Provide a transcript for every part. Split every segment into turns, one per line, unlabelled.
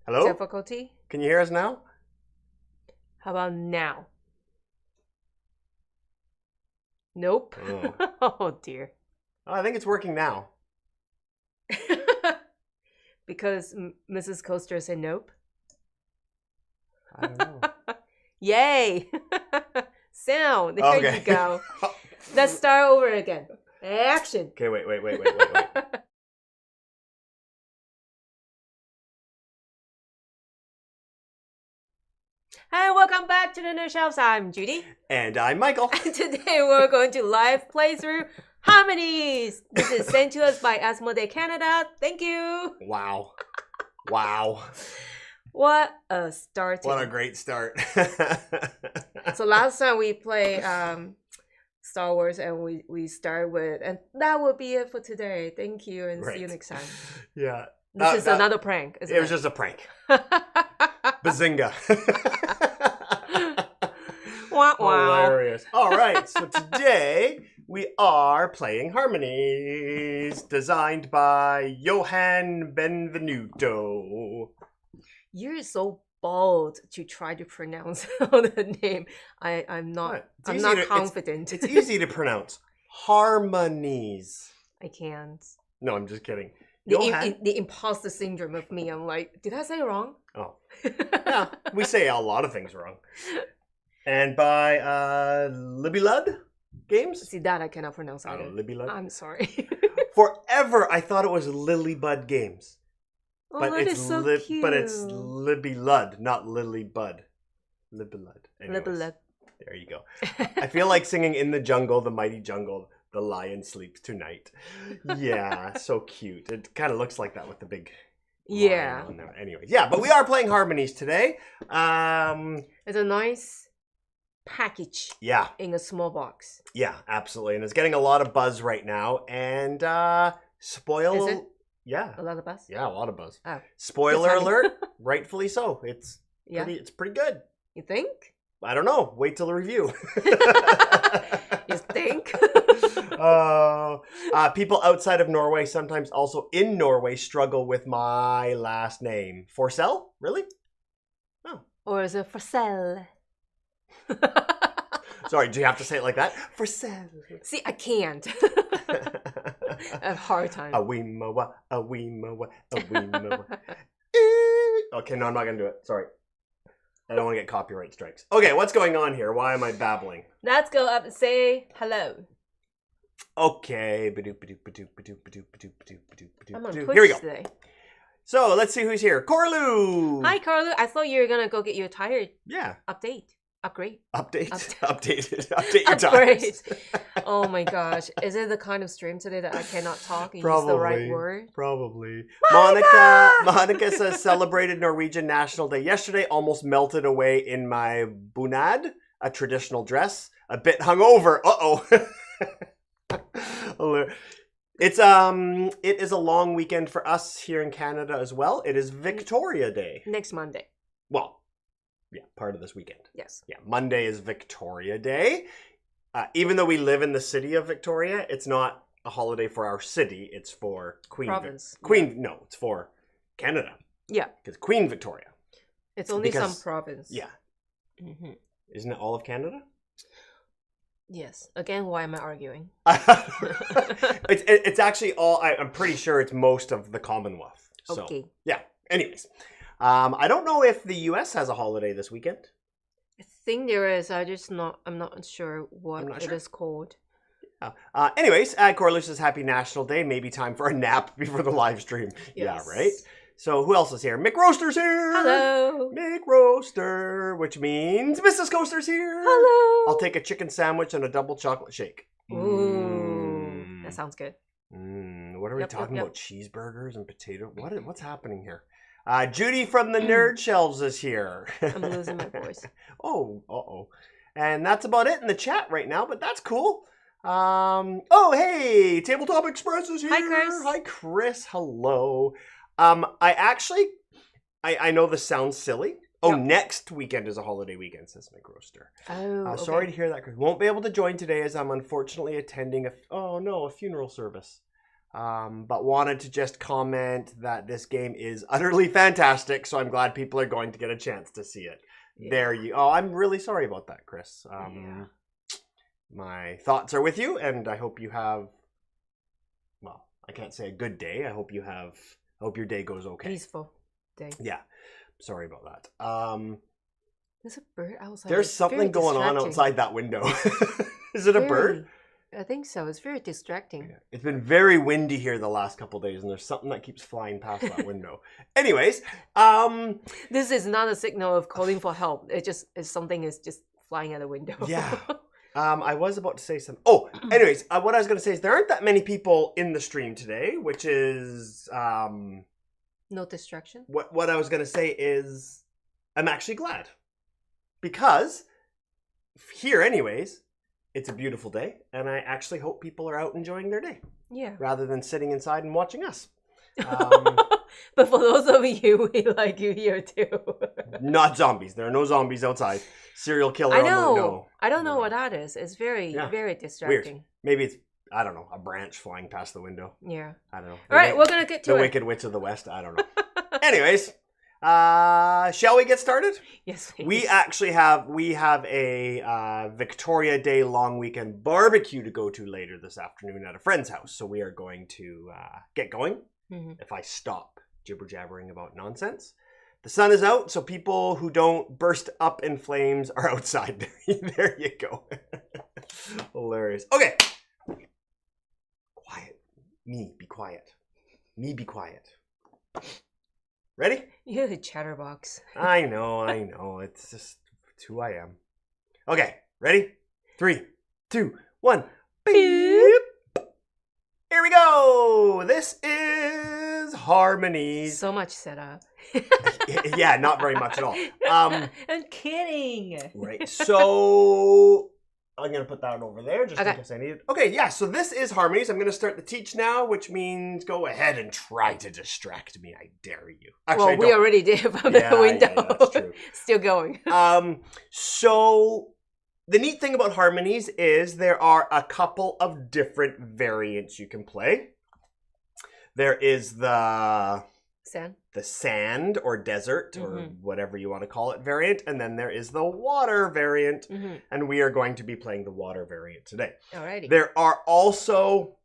Hello?
difficulty.
Can you hear us now?
How about now? Nope.
Oh.
Oh dear.
Oh, I think it's working now.
Because Mrs. Coaster said nope.
I don't know.
Yay! Sound. There
Okay.
you go. Let's start over again. Action.
Okay, wait.
Hi, welcome back to the Nerd Shelves. I'm Judy.
And I'm Michael.
And today we're going to live play through Harmonies. This is sent to us by Asmodee Canada. Thank you.
Wow.
What a start.
What a great start.
So last time we played Star Wars and we started with, and that will be it for today. Thank you and see you next time.
Yeah.
This is another prank.
It was just a prank. Bazinga.
Wow.
Hilarious. All right, so today we are playing Harmonies, designed by Johan Benvenuto.
You're so bold to try to pronounce the name. I'm not confident.
It's easy to pronounce. Harmonies.
I can't.
No, I'm just kidding.
The imposter syndrome of me. I'm like, did I say it wrong?
Oh. Yeah, we say a lot of things wrong. And by Libellud Games?
See, that I cannot pronounce either.
Libellud?
I'm sorry.
Forever, I thought it was Lilybud Games.
Oh,
But
that
it's
is so cute.
But it's Libellud, not Lilybud. Libellud. Anyways,
Libellud.
there you go. I feel like singing In the Jungle, the Mighty Jungle, the lion sleeps tonight. Yeah, so cute. It kind of looks like that with the big
Yeah.
lion on there. Anyways, yeah, but we are playing Harmonies today.
It's a nice package.
Yeah.
In a small box.
Yeah, absolutely. And it's getting a lot of buzz right now. And
Is it?
Yeah.
A lot of buzz?
Yeah, a lot of buzz.
Oh.
Spoiler alert, rightfully so. It's pretty good.
You think?
I don't know. Wait till the review.
You think?
People outside of Norway, sometimes also in Norway, struggle with my last name. Forcell? Really? Oh.
Or is it for sale?
Sorry, do you have to say it like that? Forcell.
See, I can't. I have a hard time.
A wee moa, a wee moa, a wee moa. Okay, no, I'm not going to do it. Sorry. I don't want to get copyright strikes. Okay, what's going on here? Why am I babbling?
Let's go up and say hello.
Okay.
I'm on
Here
Twitch
we go.
today.
So, let's see who's here. Corlu!
Hi, Carlo. I thought you were going to go get your tire upgrade.
Update your
Upgrade.
tires.
Oh my gosh. Is it the kind of stream today that I cannot talk and use the right word?
Probably.
Monica!
Monica says celebrated Norwegian National Day yesterday. Almost melted away in my bunad, a traditional dress. A bit hungover. Uh-oh. It is a long weekend for us here in Canada as well. It is Victoria Day.
Next Monday.
Well, yeah, part of this weekend.
Yes.
Yeah, Monday is Victoria Day. Even though we live in the city of Victoria, it's not a holiday for our city. It's for
Province.
No, it's for Canada.
Yeah.
Because Queen Victoria.
It's only some province.
Yeah.
Mm-hmm.
Isn't it all of Canada?
Yes. Again, why am I arguing?
It's actually all, I'm pretty sure it's most of the Commonwealth. So,
okay.
Yeah. Anyways. I don't know if the U.S. has a holiday this weekend.
I think there is. I'm not sure what it is called.
Anyways, Corlu says happy National Day. Maybe time for a nap before the live stream.
Yes.
Yeah, right? So who else is here? Mick Roaster's here.
Hello.
Mick Roaster, which means Mrs. Coaster's here.
Hello.
I'll take a chicken sandwich and a double chocolate shake.
Ooh, that sounds good.
What are we talking about? Cheeseburgers and potato? What's happening here? Judy from the Nerd Shelves is here.
I'm losing my voice.
Oh, uh-oh. And that's about it in the chat right now, but that's cool. Oh, hey, Tabletop Express is here.
Hi, Chris.
Hi, Chris. Hello. I know this sounds silly. Oh, next weekend is a holiday weekend, says Mick Roaster.
Oh, okay.
Sorry to hear that, Chris. Won't be able to join today as I'm unfortunately attending a funeral service. But wanted to just comment that this game is utterly fantastic, so I'm glad people are going to get a chance to see it. Yeah. There you... Oh, I'm really sorry about that, Chris. My thoughts are with you, and I hope you have... Well, I can't say a good day. I hope your day goes okay.
Peaceful day.
Yeah. Sorry about that.
There's a bird outside.
There's something going on outside that window. Is it a bird?
I think so. It's very distracting.
Yeah. It's been very windy here the last couple of days, and there's something that keeps flying past that window. Anyways,
this is not a signal of calling for help. Something is just flying at the window.
Yeah. I was about to say something. Oh, anyways, what I was going to say is there aren't that many people in the stream today, which is
no distraction.
What I was going to say is I'm actually glad, because here, anyways, it's a beautiful day, and I actually hope people are out enjoying their day.
Yeah.
Rather than sitting inside and watching us.
But for those of you, we like you here too.
Not zombies. There are no zombies outside. Serial killer.
I know. I don't know what that is. It's very distracting.
Weird. Maybe it's, I don't know, a branch flying past the window.
Yeah.
I don't know.
All right, we're gonna get to
the Wicked Witch of the West. I don't know. Anyways. Shall we get started?
Yes, please.
We actually have a Victoria Day long weekend barbecue to go to later this afternoon at a friend's house. So we are going to get going. If I stop jibber jabbering about nonsense. The sun is out, so people who don't burst up in flames are outside. There you go. Hilarious. Okay. Quiet. Me, be quiet. Me, be quiet. Ready?
You're the chatterbox.
I know. It's just who I am. Okay, ready? 3, 2, 1. Beep. Here we go. This is Harmonies.
So much setup.
Yeah, not very much at all.
I'm kidding.
Right. So I'm going to put that over there just in case I need it. Okay, yeah, so this is Harmonies. I'm going to start the teach now, which means go ahead and try to distract me. I dare you. Actually,
we already did from the window.
Yeah, that's true.
Still going.
So the neat thing about Harmonies is there are a couple of different variants you can play. There is the sand or desert or whatever you want to call it variant, and then there is the water variant, and we are going to be playing the water variant today.
Alrighty.
There are also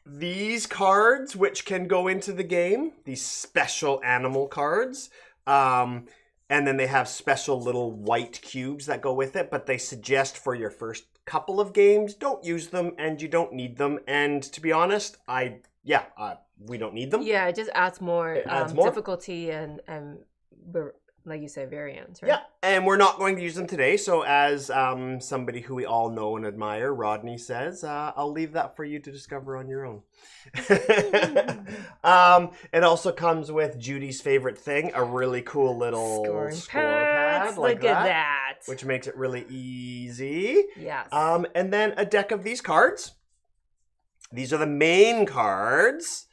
these cards which can go into the game, these special animal cards, and then they have special little white cubes that go with it, but they suggest for your first couple of games, don't use them, and you don't need them, and to be honest, we don't need them.
Yeah, it just adds more difficulty and like you said, variants, right?
Yeah, and we're not going to use them today. So as somebody who we all know and admire, Rodney says, I'll leave that for you to discover on your own. It also comes with Judy's favorite thing, a really cool little score pad. Like
Look at that.
Which makes it really easy.
Yes.
And then a deck of these cards. These are the main cards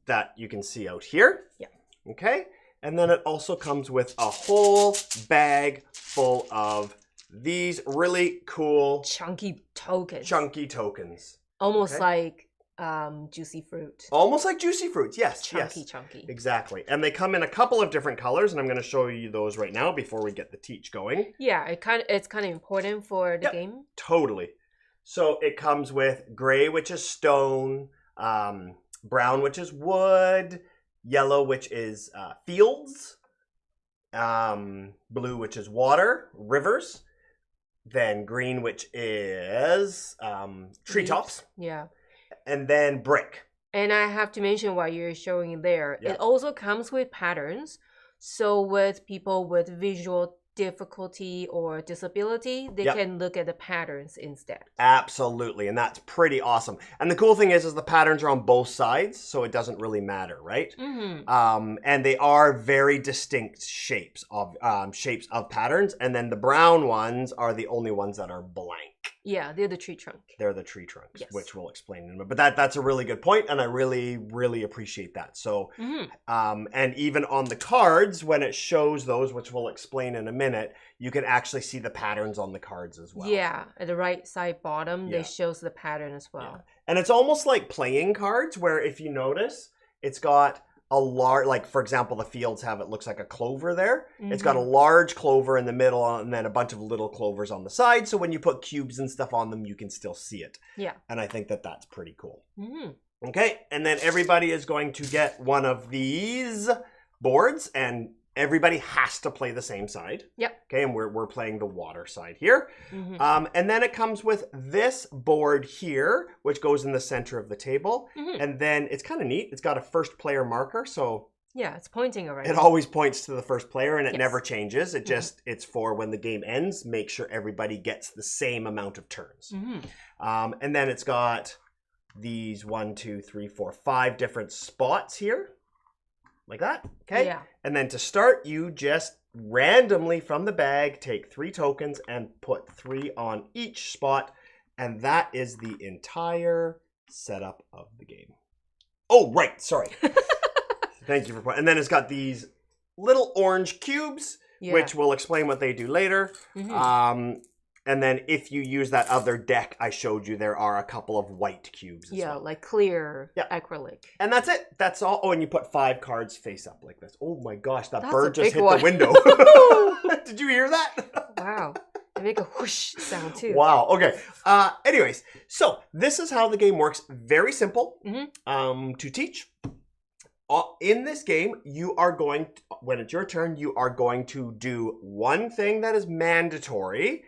that you can see out here.
Yeah.
Okay. And then it also comes with a whole bag full of these really cool
chunky tokens. Almost like juicy fruit.
Almost like juicy fruits, yes.
Chunky.
Exactly. And they come in a couple of different colors, and I'm going to show you those right now before we get the teach going.
Yeah, it's kind of important for the game.
Totally. So it comes with gray, which is stone, brown, which is wood, yellow, which is fields, blue, which is water, rivers, then green, which is treetops.
Yeah.
And then brick.
And I have to mention while you're showing there, it also comes with patterns. So with people with visual difficulty or disability, they can look at the patterns instead.
Absolutely, and that's pretty awesome. And the cool thing is the patterns are on both sides, so it doesn't really matter, right? And they are very distinct shapes of patterns, and then the brown ones are the only ones that are blank.
Yeah, they're the tree trunk.
They're the tree trunks, which we'll explain in a minute. But that's a really good point, and I really, really appreciate that. So, and even on the cards, when it shows those, which we'll explain in a minute, you can actually see the patterns on the cards as well.
Yeah, at the right side bottom, it shows the pattern as well.
And it's almost like playing cards where if you notice, it's got a large, like for example, the fields have, it looks like a clover there. It's got a large clover in the middle and then a bunch of little clovers on the side. So when you put cubes and stuff on them, you can still see it.
Yeah.
And I think that that's pretty cool. Okay. And then everybody is going to get one of these boards and everybody has to play the same side.
Yep.
Okay, and we're playing the water side here. And then it comes with this board here, which goes in the center of the table. And then it's kind of neat. It's got a first player marker, so
yeah, it's pointing already.
It always points to the first player, and it never changes. It just it's for when the game ends. Make sure everybody gets the same amount of turns. And then it's got these 1, 2, 3, 4, 5 different spots here. Like that, okay?
Yeah.
And then to start, you just randomly from the bag take 3 tokens and put 3 on each spot. And that is the entire setup of the game. Oh, right, sorry. Thank you for pointing. And then it's got these little orange cubes, which we'll explain what they do later. And then if you use that other deck I showed you, there are a couple of white cubes as well.
Like clear acrylic.
And that's it. That's all. Oh, and you put 5 cards face up like this. Oh my gosh, that
That's
bird just hit
one.
the window. Did you hear that?
Wow. They make a whoosh sound too.
Wow. Okay. Anyways, so this is how the game works. Very simple to teach. In this game, you are going to, when it's your turn, you are going to do one thing that is mandatory.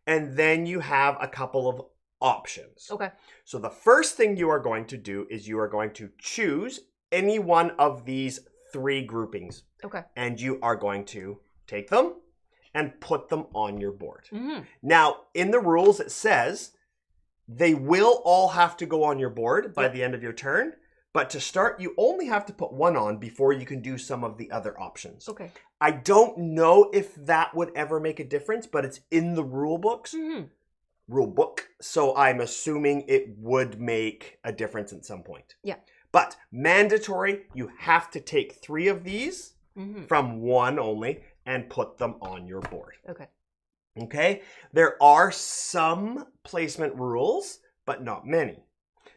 And then you have a couple of options.
Okay.
So the first thing you are going to do is you are going to choose any one of these 3 groupings.
Okay.
And you are going to take them and put them on your board. Now, in the rules, it says they will all have to go on your board by the end of your turn. But to start, you only have to put 1 on before you can do some of the other options.
Okay.
I don't know if that would ever make a difference, but it's in the rule books. Rule book. So I'm assuming it would make a difference at some point.
Yeah.
But mandatory, you have to take 3 of these from 1 only and put them on your board.
Okay.
Okay. There are some placement rules, but not many.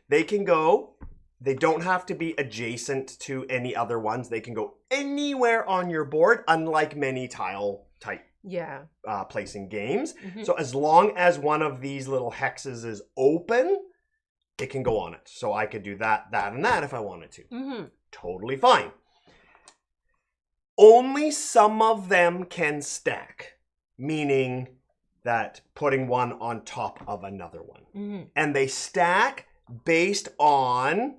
They can go... They don't have to be adjacent to any other ones. They can go anywhere on your board, unlike many tile type placing games. So as long as one of these little hexes is open, it can go on it. So I could do that, that, and that if I wanted to. Totally fine. Only some of them can stack, meaning that putting one on top of another one. And they stack based on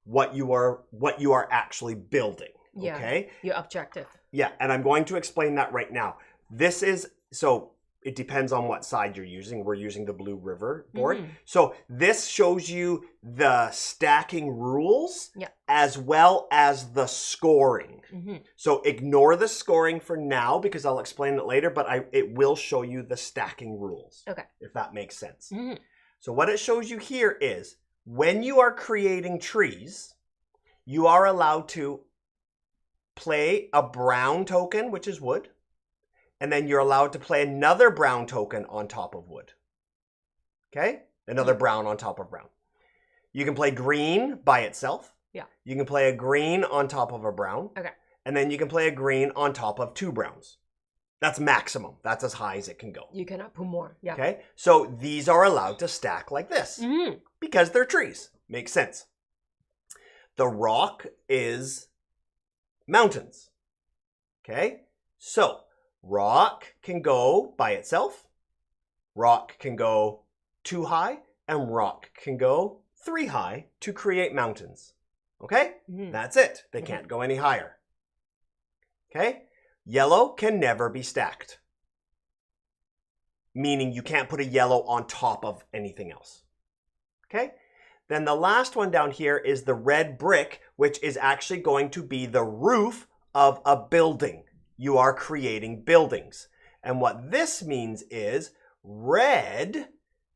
what you are actually building. Okay?
Your objective.
Yeah, and I'm going to explain that right now. This is, so it depends on what side you're using. We're using the Blue River board. So this shows you the stacking rules as well as the scoring. So ignore the scoring for now because I'll explain it later, but it will show you the stacking rules. Okay. If that makes sense. So what it shows you here is when you are creating trees, you are allowed to play a brown token, which is wood, and then you're allowed to play another brown token on top of wood. Okay? Another brown on top of brown. You can play green by itself. Yeah. You can play a green on top of a brown. Okay. And then you can play a green on top of 2 browns. That's maximum. That's as high as it can go.
You cannot put more. Yeah.
Okay? So these are allowed to stack like this because they're trees. Makes sense. The rock is mountains. Okay? So rock can go by itself. Rock can go 2 high. And rock can go 3 high to create mountains. Okay? That's it. They can't go any higher. Okay? Yellow can never be stacked. Meaning you can't put a yellow on top of anything else. Okay? Then the last one down here is the red brick, which is actually going to be the roof of a building. You are creating buildings. And what this means is red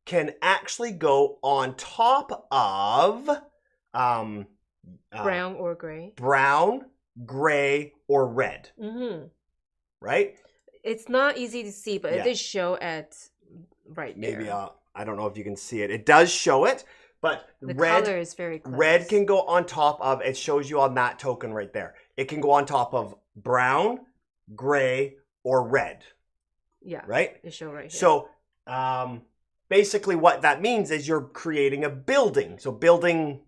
can actually go on top of
brown or gray.
Brown, gray, or red. Right?
It's not easy to see, but it did show at right
Maybe
there.
I don't know if you can see it. It does show it, But
the color is very close.
Red can go on top of, it shows you on that token right there. It can go on top of brown, gray, or red.
Yeah.
Right?
It shows right here.
So basically what that means is you're creating a building. So building,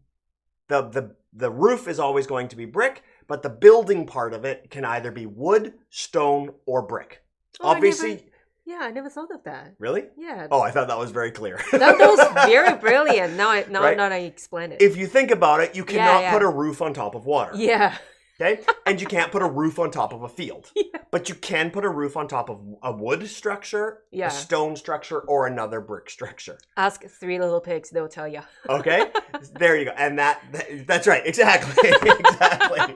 the roof is always going to be brick, but the building part of it can either be wood, stone, or brick.
Oh,
Obviously...
I never thought of that.
Really?
Yeah.
Oh, I thought that was very clear.
That was very brilliant. Now I explain it.
If you think about it, you cannot put a roof on top of water.
Yeah.
Okay? And you can't put a roof on top of a field.
Yeah.
But you can put a roof on top of a wood structure, a stone structure, or another brick structure.
Ask 3 little pigs, they'll tell you.
Okay? There you go. And that's right. Exactly. Exactly.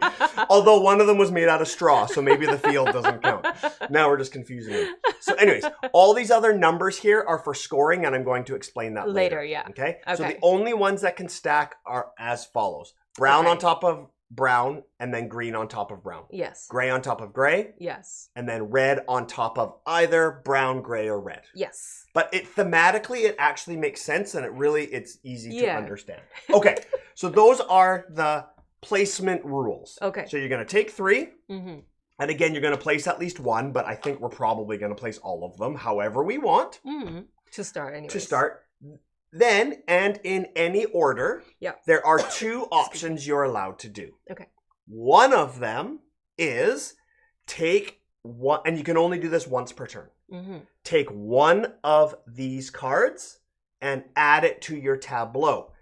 Although one of them was made out of straw, so maybe the field doesn't count. Now we're just confusing them. So anyways, all these other numbers here are for scoring, and I'm going to explain that later. Okay? So the only ones that can stack are as follows. Brown on top of brown, and then green on top of brown.
Yes.
Gray on top of gray.
Yes.
And then red on top of either brown, gray, or red.
Yes.
But thematically, it actually makes sense, and it's easy to understand. Okay, so those are the placement rules.
Okay.
So you're going to take 3, and again, you're going to place at least 1, but I think we're probably going to place all of them however we want.
To start, anyways.
To start. Then, and in any order, there are 2 options you're allowed to do.
Okay.
One of them is take one, and you can only do this once per turn. Take one of these cards and add it to your tableau.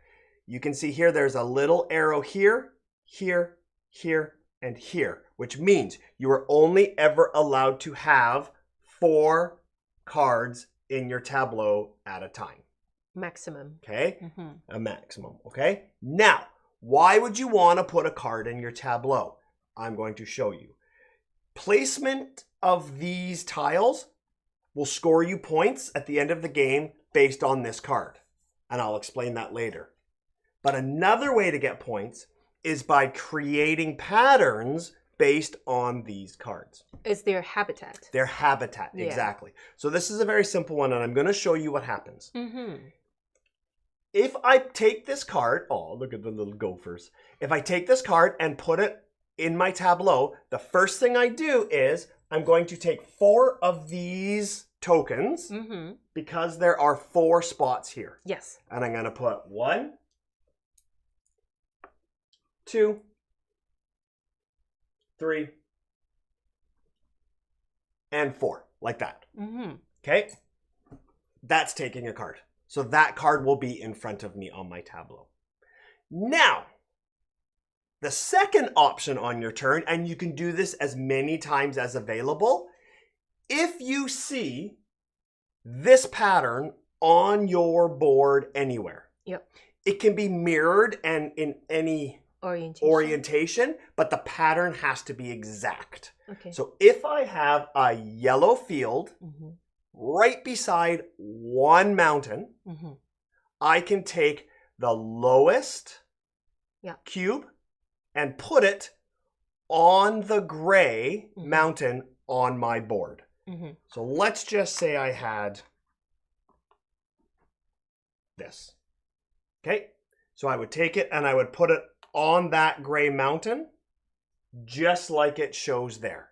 You can see here there's a little arrow here, here, here, and here, which means you are only ever allowed to have 4 cards in your tableau at a time.
Maximum.
Okay? A maximum. Okay? Now, why would you want to put a card in your tableau? I'm going to show you. Placement of these tiles will score you points at the end of the game based on this card. And I'll explain that later. But another way to get points is by creating patterns based on these cards.
It's their habitat.
Their habitat, exactly. So this is a very simple one, and I'm going to show you what happens. If I take this card, oh, look at the little gophers. If I take this card and put it in my tableau, the first thing I do is I'm going to take 4 of these tokens because there are 4 spots here.
Yes.
And I'm going to put 1, 2, 3, and 4, like that. Okay? That's taking a card. So that card will be in front of me on my tableau. Now, the second option on your turn, and you can do this as many times as available, if you see this pattern on your board anywhere. It can be mirrored and in any orientation, but the pattern has to be exact.
Okay.
So if I have a yellow field right beside one mountain, I can take the lowest cube and put it on the gray mountain on my board. So let's just say I had this. Okay, so I would take it and I would put it on that gray mountain just like it shows there.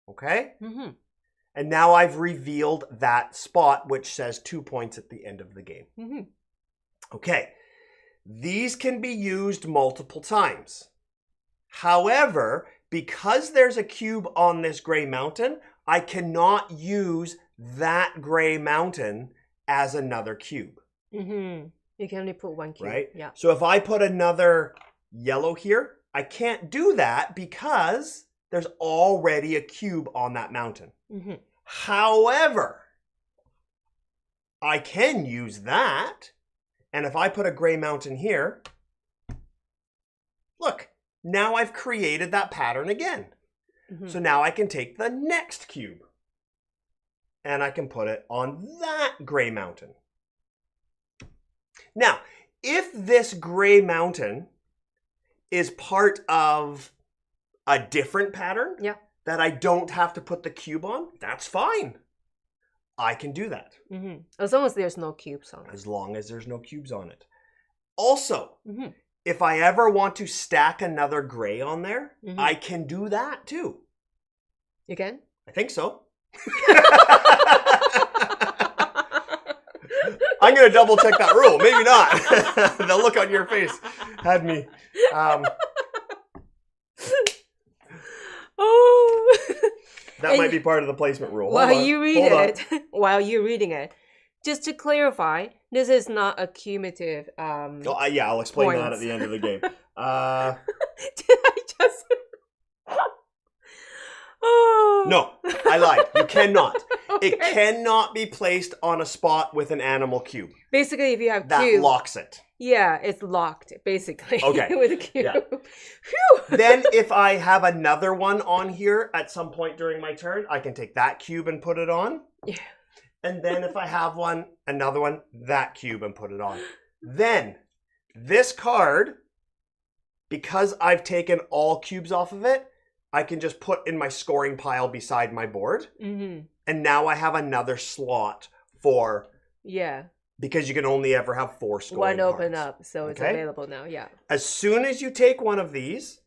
Okay? And now I've revealed that spot, which says 2 points at the end of the game. Okay. These can be used multiple times. However, because there's a cube on this gray mountain, I cannot use that gray mountain as another cube.
You can only put 1 cube.
Right?
Yeah.
So if I put another yellow here, I can't do that because there's already a cube on that mountain. However, I can use that, and if I put a gray mountain here, look, now I've created that pattern again. So now I can take the next cube, and I can put it on that gray mountain. Now, if this gray mountain is part of a different pattern that I don't have to put the cube on, that's fine. I can do that.
As long as there's no cubes on it.
As long as there's no cubes on it. Also, if I ever want to stack another gray on there, I can do that too.
You can?
I think so. I'm going to double check that rule. Maybe not. The look on your face had me. That might be part of the placement rule.
While you're reading it, just to clarify, this is not a cumulative.
Yeah, I'll explain
points.
that at the end of the game.
Did I just?
No, I lied. You cannot.
Okay.
It cannot be placed on a spot with an animal cube.
Basically, if you have
that
cube,
locks it.
Yeah, it's locked, basically.
Okay.
With a cube.
Yeah. Then if I have another one on here at some point during my turn, I can take that cube and put it on.
Yeah.
And then if I have another one, that cube and put it on. Then this card, because I've taken all cubes off of it, I can just put in my scoring pile beside my board. And now I have another slot for...
Yeah.
Because you can only ever have 4 scoring cards.
One open up, so it's available now, yeah.
As soon as you take one of these,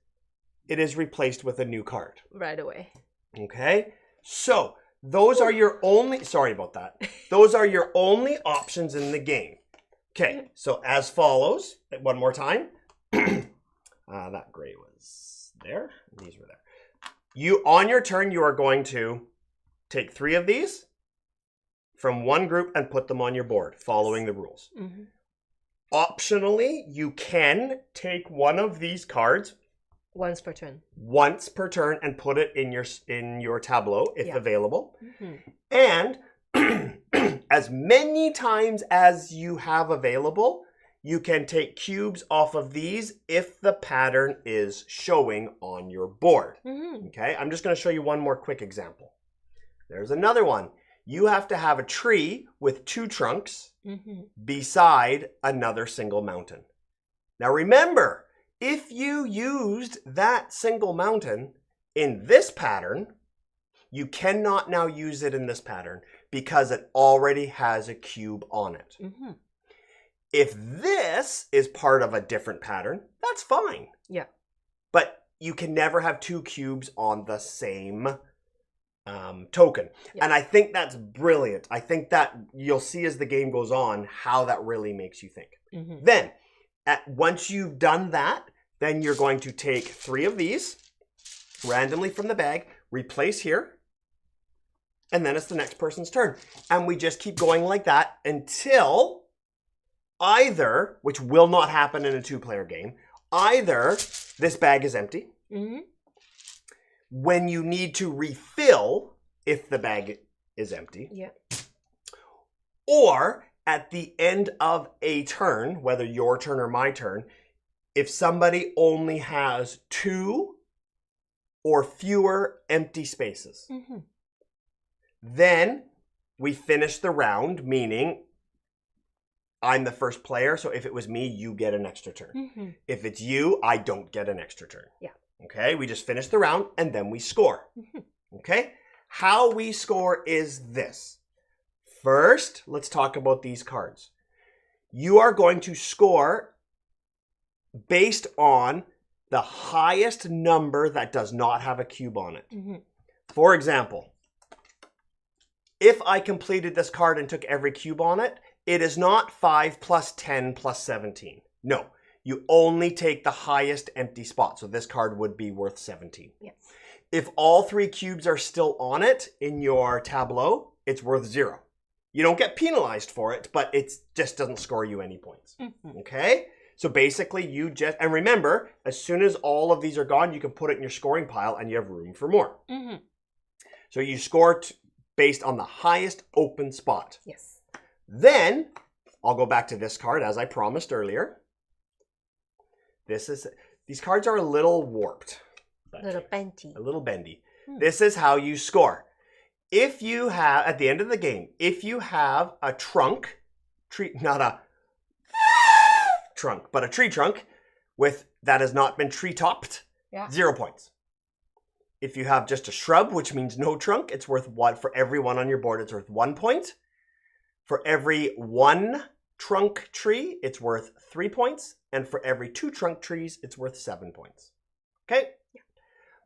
it is replaced with a new card.
Right away.
Okay? So, those are your only... Sorry about that. Those are your only options in the game. Okay, so as follows. One more time. That gray was there. These were there. On your turn, you are going to take 3 of these from one group and put them on your board, following the rules. Optionally, you can take one of these cards
once per turn
and put it in your tableau if available. And as many times as you have available, you can take cubes off of these if the pattern is showing on your board. Okay, I'm just going to show you one more quick example. There's another one. You have to have a tree with 2 trunks beside another single mountain. Now remember, if you used that single mountain in this pattern, you cannot now use it in this pattern because it already has a cube on it. If this is part of a different pattern, that's fine.
Yeah.
But you can never have 2 cubes on the same token. Yeah. And I think that's brilliant. I think that you'll see as the game goes on how that really makes you think. Then, once you've done that, then you're going to take 3 of these randomly from the bag, replace here, and then it's the next person's turn. And we just keep going like that until either, which will not happen in a 2-player game, either this bag is empty, when you need to refill if the bag is empty, or at the end of a turn, whether your turn or my turn, if somebody only has 2 or fewer empty spaces, then we finish the round, meaning I'm the first player, so if it was me, you get an extra turn. If it's you, I don't get an extra turn.
Yeah.
Okay, we just finish the round and then we score. Okay, how we score is this. First, let's talk about these cards. You are going to score based on the highest number that does not have a cube on it. For example, if I completed this card and took every cube on it, it is not 5 plus 10 plus 17. No. You only take the highest empty spot. So this card would be worth 17.
Yes.
If all 3 cubes are still on it in your tableau, it's worth 0. You don't get penalized for it, but it just doesn't score you any points. Okay? So basically and remember, as soon as all of these are gone, you can put it in your scoring pile and you have room for more. So you score based on the highest open spot.
Yes.
Then, I'll go back to this card as I promised earlier. These cards are a little warped.
A little bendy.
A little bendy. This is how you score. If you have, at the end of the game, if you have a trunk, not a trunk, but a tree trunk that has not been tree topped, 0 points. If you have just a shrub, which means no trunk, it's worth 1. For every one on your board, it's worth 1 point. For every 1 trunk tree, it's worth 3 points. And for every 2 trunk trees, it's worth 7 points. Okay?
Yeah.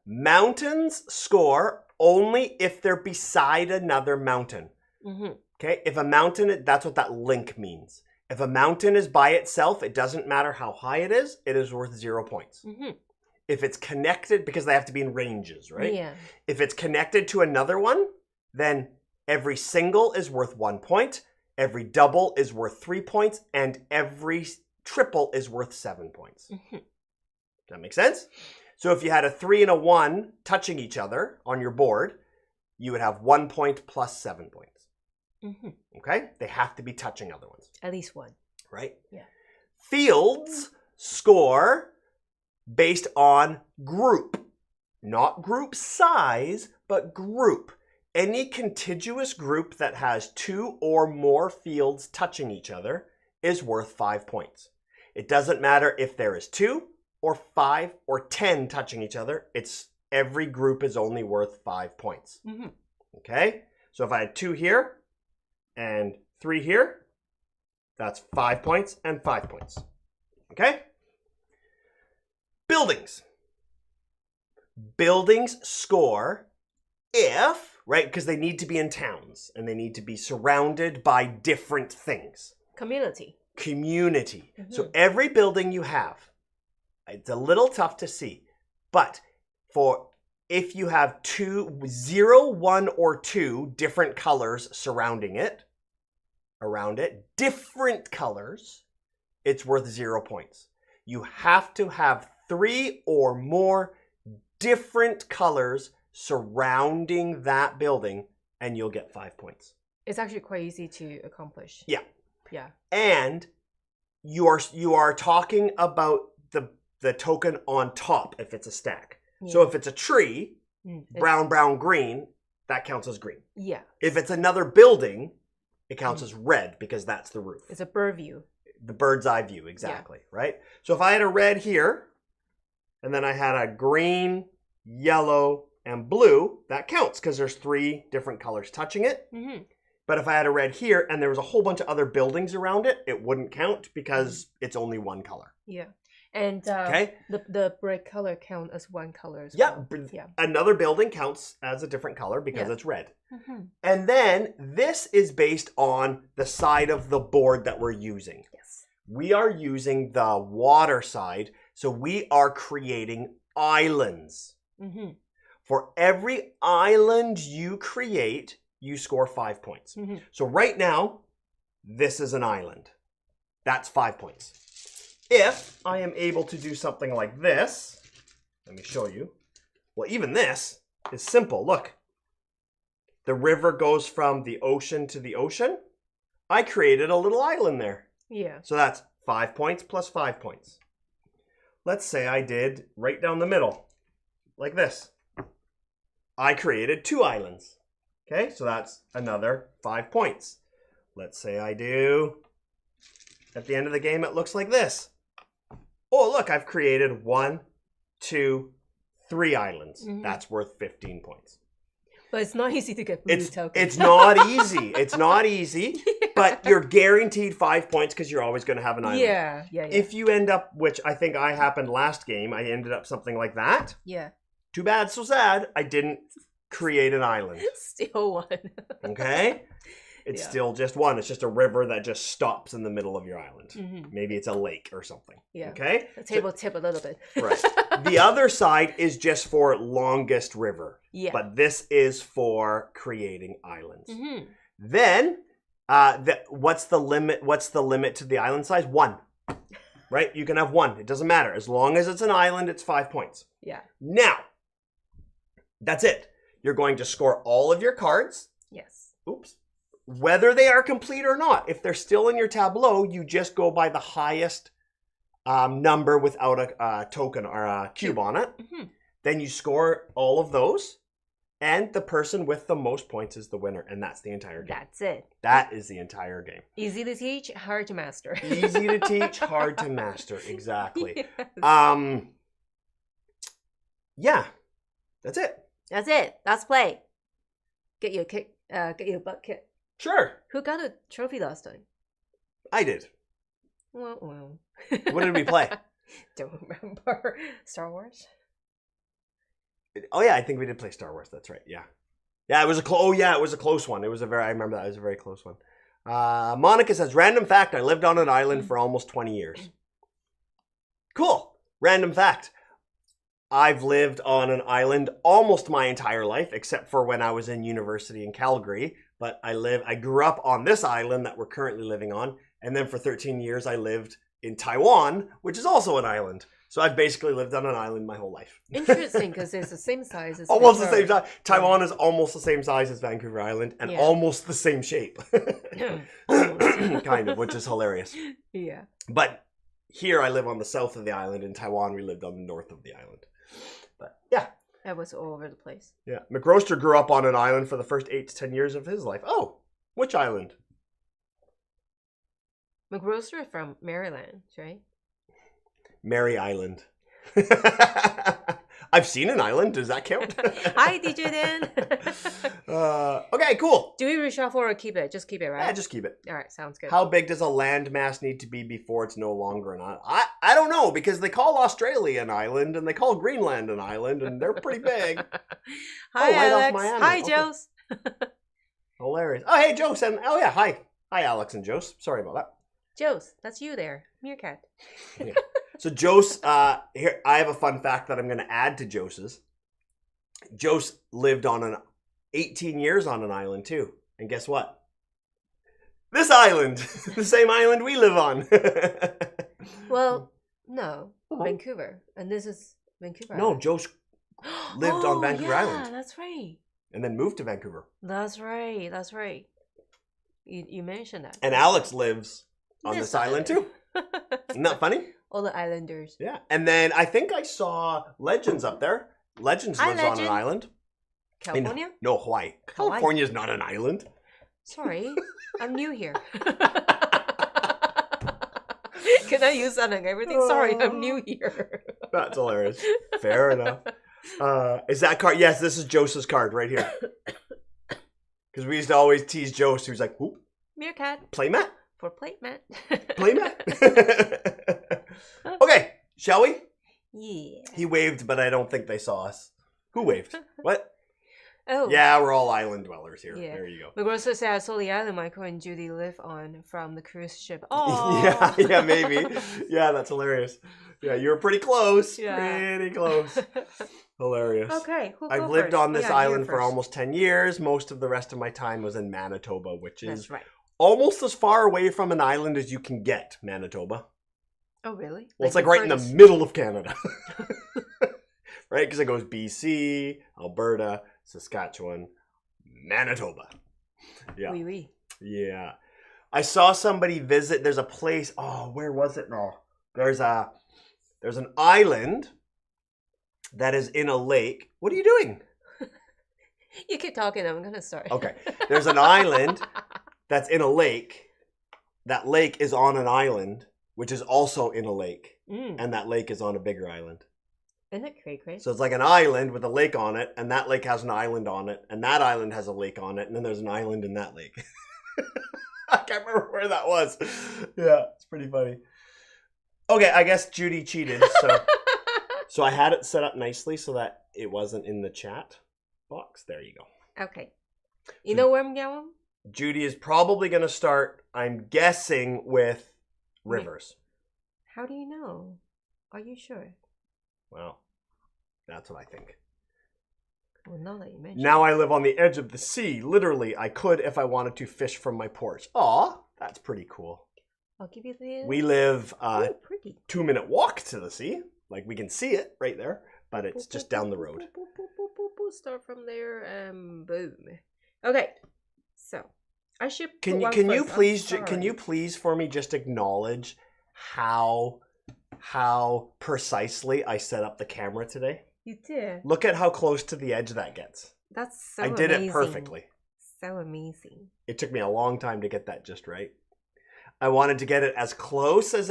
Mountains score only if they're beside another mountain. Okay? If a mountain, that's what that link means. If a mountain is by itself, it doesn't matter how high it is worth 0 points. If it's connected, because they have to be in ranges, right?
Yeah.
If it's connected to another one, then every single is worth 1 point, every double is worth 3 points, and every triple is worth 7 points. Does that make sense? So if you had a 3 and a 1 touching each other on your board, you would have 1 point plus 7 points. Okay? They have to be touching other ones.
At least one.
Right?
Yeah.
Fields score based on group. Not group size, but group. Any contiguous group that has 2 or more fields touching each other is worth 5 points. It doesn't matter if there is 2 or 5 or 10 touching each other. Every group is only worth 5 points. Okay? So if I had 2 here and 3 here, that's 5 points and 5 points. Okay? Buildings. Buildings score if, right, because they need to be in towns and they need to be surrounded by different things.
Community.
So every building you have, it's a little tough to see, but if you have 0, 1, or 2 different colors surrounding it, around it, different colors, it's worth 0 points. You have to have 3 or more different colors surrounding that building, and you'll get 5 points.
It's actually quite easy to accomplish.
Yeah.
Yeah. And
you are talking about the token on top if it's a stack. Yeah. So if it's a tree, brown, brown, green, that counts as green.
Yeah.
If it's another building, it counts as red because that's the roof.
It's a bird view.
The bird's eye view, exactly, right? So if I had a red here, and then I had a green, yellow, and blue, that counts because there's 3 different colors touching it. But if I had a red here and there was a whole bunch of other buildings around it, it wouldn't count because it's only one color.
Yeah. And the bright color count as one color as well. Yeah.
Another building counts as a different color because it's red. And then this is based on the side of the board that we're using.
Yes.
We are using the water side, so we are creating islands. For every island you create, you score 5 points. So right now, this is an island. That's 5 points. If I am able to do something like this, let me show you. Well, even this is simple. Look, the river goes from the ocean to the ocean. I created a little island there.
Yeah.
So that's 5 points plus 5 points. Let's say I did right down the middle, like this. I created 2 islands. Okay, so that's another 5 points. Let's say I do, at the end of the game, it looks like this. Oh, look, I've created 1, 2, 3 islands. That's worth 15 points.
But it's not easy to get blue tokens.
It's not easy. It's not easy, but you're guaranteed 5 points because you're always going to have an island.
Yeah.
If you end up, which I think I happened last game, I ended up something like that.
Yeah.
Too bad, so sad. I didn't create an island.
Still one.
Okay? It's still just one. It's just a river that just stops in the middle of your island. Maybe it's a lake or something.
Yeah.
Okay?
The table tip a little bit.
Right. The other side is just for longest river.
Yeah.
But this is for creating islands. Then, what's the limit? What's the limit to the island size? 1. Right? You can have 1. It doesn't matter. As long as it's an island, it's 5 points.
Yeah.
Now, that's it. You're going to score all of your cards.
Yes.
Oops. Whether they are complete or not. If they're still in your tableau, you just go by the highest number without a token or a cube on it. Then you score all of those. And the person with the most points is the winner. And that's the entire game.
That's it.
That is the entire game.
Easy to teach, hard to master.
Easy to teach, hard to master. Exactly. Yes. Yeah. That's it.
That's it. Let's play. Get your butt kicked.
Sure.
Who got a trophy last time?
I did.
Well.
What did we play?
Don't remember. Star Wars?
Oh yeah, I think we did play Star Wars. That's right. Yeah. Yeah, it was a it was a close one. I remember that. It was a very close one. Monica says, random fact, I lived on an island for almost 20 years. Cool. Random fact. I've lived on an island almost my entire life, except for when I was in university in Calgary. But I grew up on this island that we're currently living on. And then for 13 years, I lived in Taiwan, which is also an island. So I've basically lived on an island my whole life.
Interesting, because it's the same size as
almost the same size. Taiwan is almost the same size as Vancouver Island and almost the same shape. Kind of, which is hilarious.
Yeah.
But here I live on the south of the island. In Taiwan, we lived on the north of the island. But yeah.
That was all over the place.
Yeah. McRoaster grew up on an island for the first 8 to 10 years of his life. Oh, which island?
McRoaster from Maryland, right?
Mary Island. I've seen an island. Does that count?
Hi, DJ Dan.
Okay, cool.
Do we reshuffle or keep it? Just keep it, right?
Yeah, just keep it.
All right, sounds good.
How big does a landmass need to be before it's no longer an island? I don't know, because they call Australia an island and they call Greenland an island, and they're pretty big.
Hi, Alex.
Off Miami.
Hi, Jose.
Hilarious. Oh, hey, Jose. And oh, yeah, hi. Hi, Alex and Jose. Sorry about that.
Jose, that's you there. Meerkat.
Yeah. So Jose, here I have a fun fact that I'm going to add to Jose's. Jose lived on 18 years on an island too, and guess what? This island, the same island we live on.
Well, no, Vancouver, and this is Vancouver.
No, Jose lived on Vancouver Island.
Yeah, that's right.
And then moved to Vancouver.
That's right. That's right. You mentioned that.
And Alex lives on this island too. Isn't that funny?
All the islanders.
Yeah. And then I think I saw Legends up there. Legends lives on an island.
California?
No, Hawaii. California is not an island.
Sorry, I'm new here. Can I use that on everything? Sorry, I'm new here.
That's hilarious. Fair enough. Is that card? Yes, this is Jose's card right here. Because we used to always tease Jose. He was like, "Whoop,
Meerkat.
Playmat?
For Playmat.
Playmat?" Okay, shall we?
Yeah.
He waved, but I don't think they saw us. Who waved? What?
Oh.
Yeah, we're all island dwellers here.
Yeah.
There you go.
McGraw said, I saw the island Michael and Judy live on from the cruise ship. Oh.
Yeah, maybe. Yeah, that's hilarious. Yeah, you were pretty close. Yeah. Pretty close. Hilarious.
Okay.
I've lived on this island for almost 10 years. Most of the rest of my time was in Manitoba, which is almost as far away from an island as you can get, Manitoba.
Oh, really?
Well, it's like right in the middle of Canada. Right? Because it goes BC, Alberta, Saskatchewan, Manitoba. Yeah.
Oui, oui.
Yeah. I saw somebody visit. There's a place. Oh, where was it now? There's an island that is in a lake. What are you doing?
You keep talking. I'm going to start.
Okay. There's an island that's in a lake. That lake is on an island, which is also in a lake. And that lake is on a bigger island.
Isn't that crazy?
So it's like an island with a lake on it, and that lake has an island on it, and that island has a lake on it, and then there's an island in that lake. I can't remember where that was. Yeah, it's pretty funny. Okay, I guess Judy cheated, so I had it set up nicely so that it wasn't in the chat box. There you go.
Okay. You know where I'm going?
Judy is probably going to start, I'm guessing, with rivers.
How do you know? Are you sure?
Well, that's what I think.
Well, now that you mention
Now I live on the edge of the sea. Literally, I could if I wanted to fish from my porch. Aw, that's pretty cool.
I'll give you the...
We live a
pretty
2-minute walk to the sea. Like, we can see it right there, but it's just down the road.
Start from there and boom. Okay, so I should.
Can you please for me just acknowledge how precisely I set up the camera today?
You did.
Look at how close to the edge that gets.
That's so amazing.
I did it perfectly.
So amazing.
It took me a long time to get that just right. I wanted to get it as close as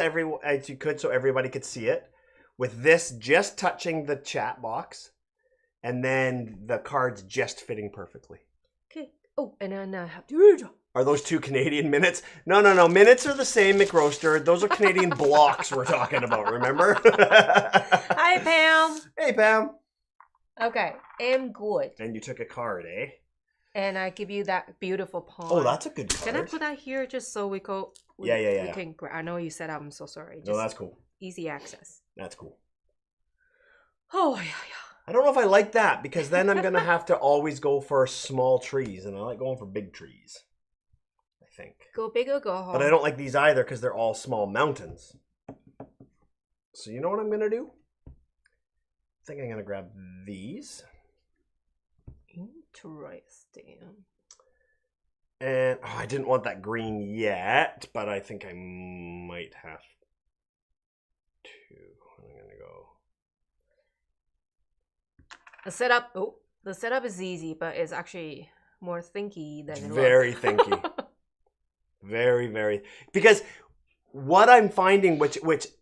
you could so everybody could see it, with this just touching the chat box, and then the cards just fitting perfectly.
Okay. Oh, and then I have to...
Are those 2 Canadian minutes? No. Minutes are the same, McRoaster. Those are Canadian blocks we're talking about, remember?
Hi, Pam.
Hey, Pam.
Okay, I'm good.
And you took a card, eh?
And I give you that beautiful pawn.
Oh, that's a good card.
Can I put that here just so we go?
Yeah.
We can. I know you said I'm so sorry.
No, that's cool.
Easy access.
That's cool.
Oh, yeah.
I don't know if I like that because then I'm going to have to always go for small trees, and I like going for big trees, I think.
Go big or go home.
But I don't like these either because they're all small mountains. So you know what I'm going to do? I think I'm going to grab these.
Interesting.
And I didn't want that green yet, but I think I might have to. I'm going to go.
The setup is easy, but it's actually more thinky than it looks.
Very thinky. Very. Because what I'm finding, which,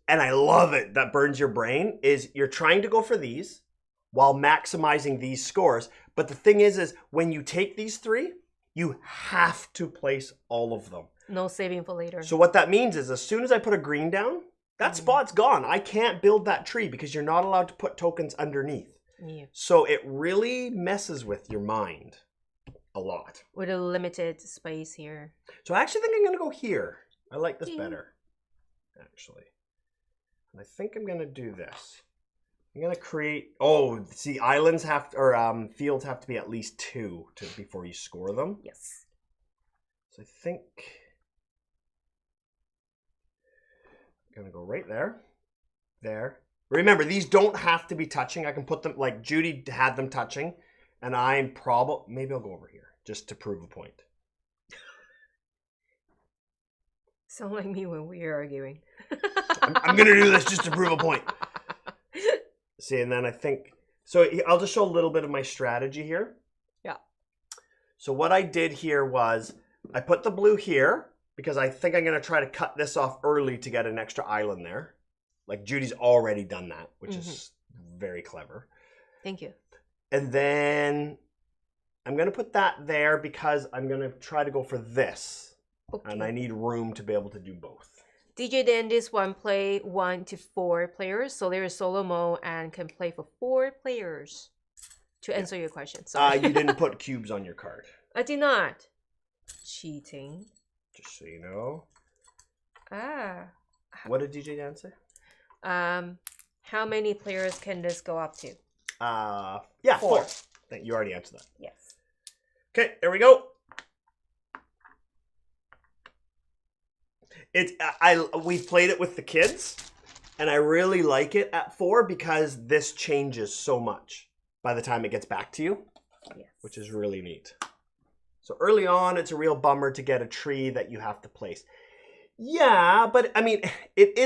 and I love it, that burns your brain, is you're trying to go for these while maximizing these scores. But the thing is when you take these 3, you have to place all of them.
No saving for later.
So what that means is as soon as I put a green down, that spot's gone. I can't build that tree because you're not allowed to put tokens underneath.
Yeah.
So it really messes with your mind a lot.
With a limited space here.
So I actually think I'm going to go here. I like this better, actually. And I think I'm going to do this. I'm going to create... Oh, see, islands have to, or fields have to be at least 2 before you score them.
Yes.
So I think... I'm going to go right there. There. Remember, these don't have to be touching. I can put them, like Judy had them touching, and I'm probably, maybe I'll go over here just to prove a point.
Sound like me when we are arguing.
I'm going to do this just to prove a point. See, and then I think, so I'll just show a little bit of my strategy here.
Yeah.
So what I did here was I put the blue here because I think I'm going to try to cut this off early to get an extra island there. Like Judy's already done that, which is very clever.
Thank you.
And then I'm going to put that there because I'm going to try to go for this. Okay. And I need room to be able to do both.
DJ then this one play 1 to 4 players. So there is solo mode and can play for 4 players. To answer your question. Sorry.
You didn't put cubes on your card.
I did not. Cheating.
Just so you know.
What
did DJ Dan say?
How many players can this go up to?
Yeah, 4. You already answered that.
Yes.
Okay, there we go. We've played it with the kids, and I really like it at 4 because this changes so much by the time it gets back to you, which is really neat. So early on, it's a real bummer to get a tree that you have to place. Yeah, but I mean, it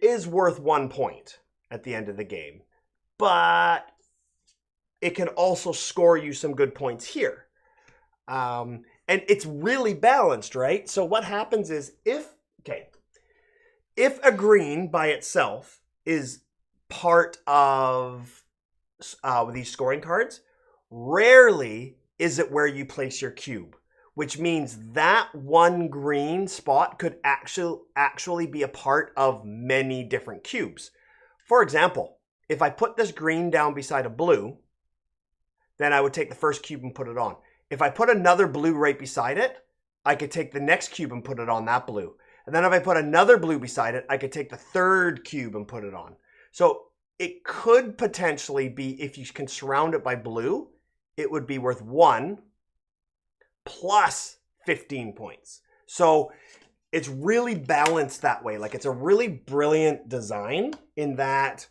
is worth 1 point at the end of the game, but it can also score you some good points here. And it's really balanced, right? So what happens is if a green by itself is part of these scoring cards, rarely is it where you place your cube, which means that one green spot could actually be a part of many different cubes. For example, if I put this green down beside a blue, then I would take the first cube and put it on. If I put another blue right beside it, I could take the next cube and put it on that blue. And then if I put another blue beside it, I could take the third cube and put it on. So it could potentially be, if you can surround it by blue, it would be worth 1 plus 15 points. So it's really balanced that way. Like, it's a really brilliant design in that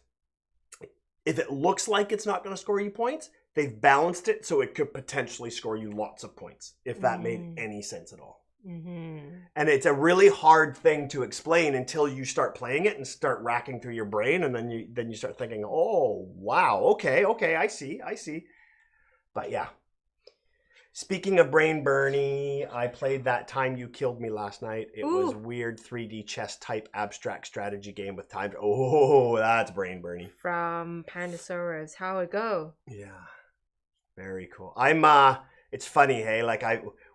if it looks like it's not going to score you points, they've balanced it so it could potentially score you lots of points, if that made any sense at all. And it's a really hard thing to explain until you start playing it and start racking through your brain, and then you start thinking, oh, wow, okay, I see. But yeah. Speaking of brain burny, I played That Time You Killed Me last night. It was weird 3D chess type abstract strategy game with time. Oh, that's brain burny.
From Pandasaurus. How it go?
Yeah. Very cool. It's funny, hey, like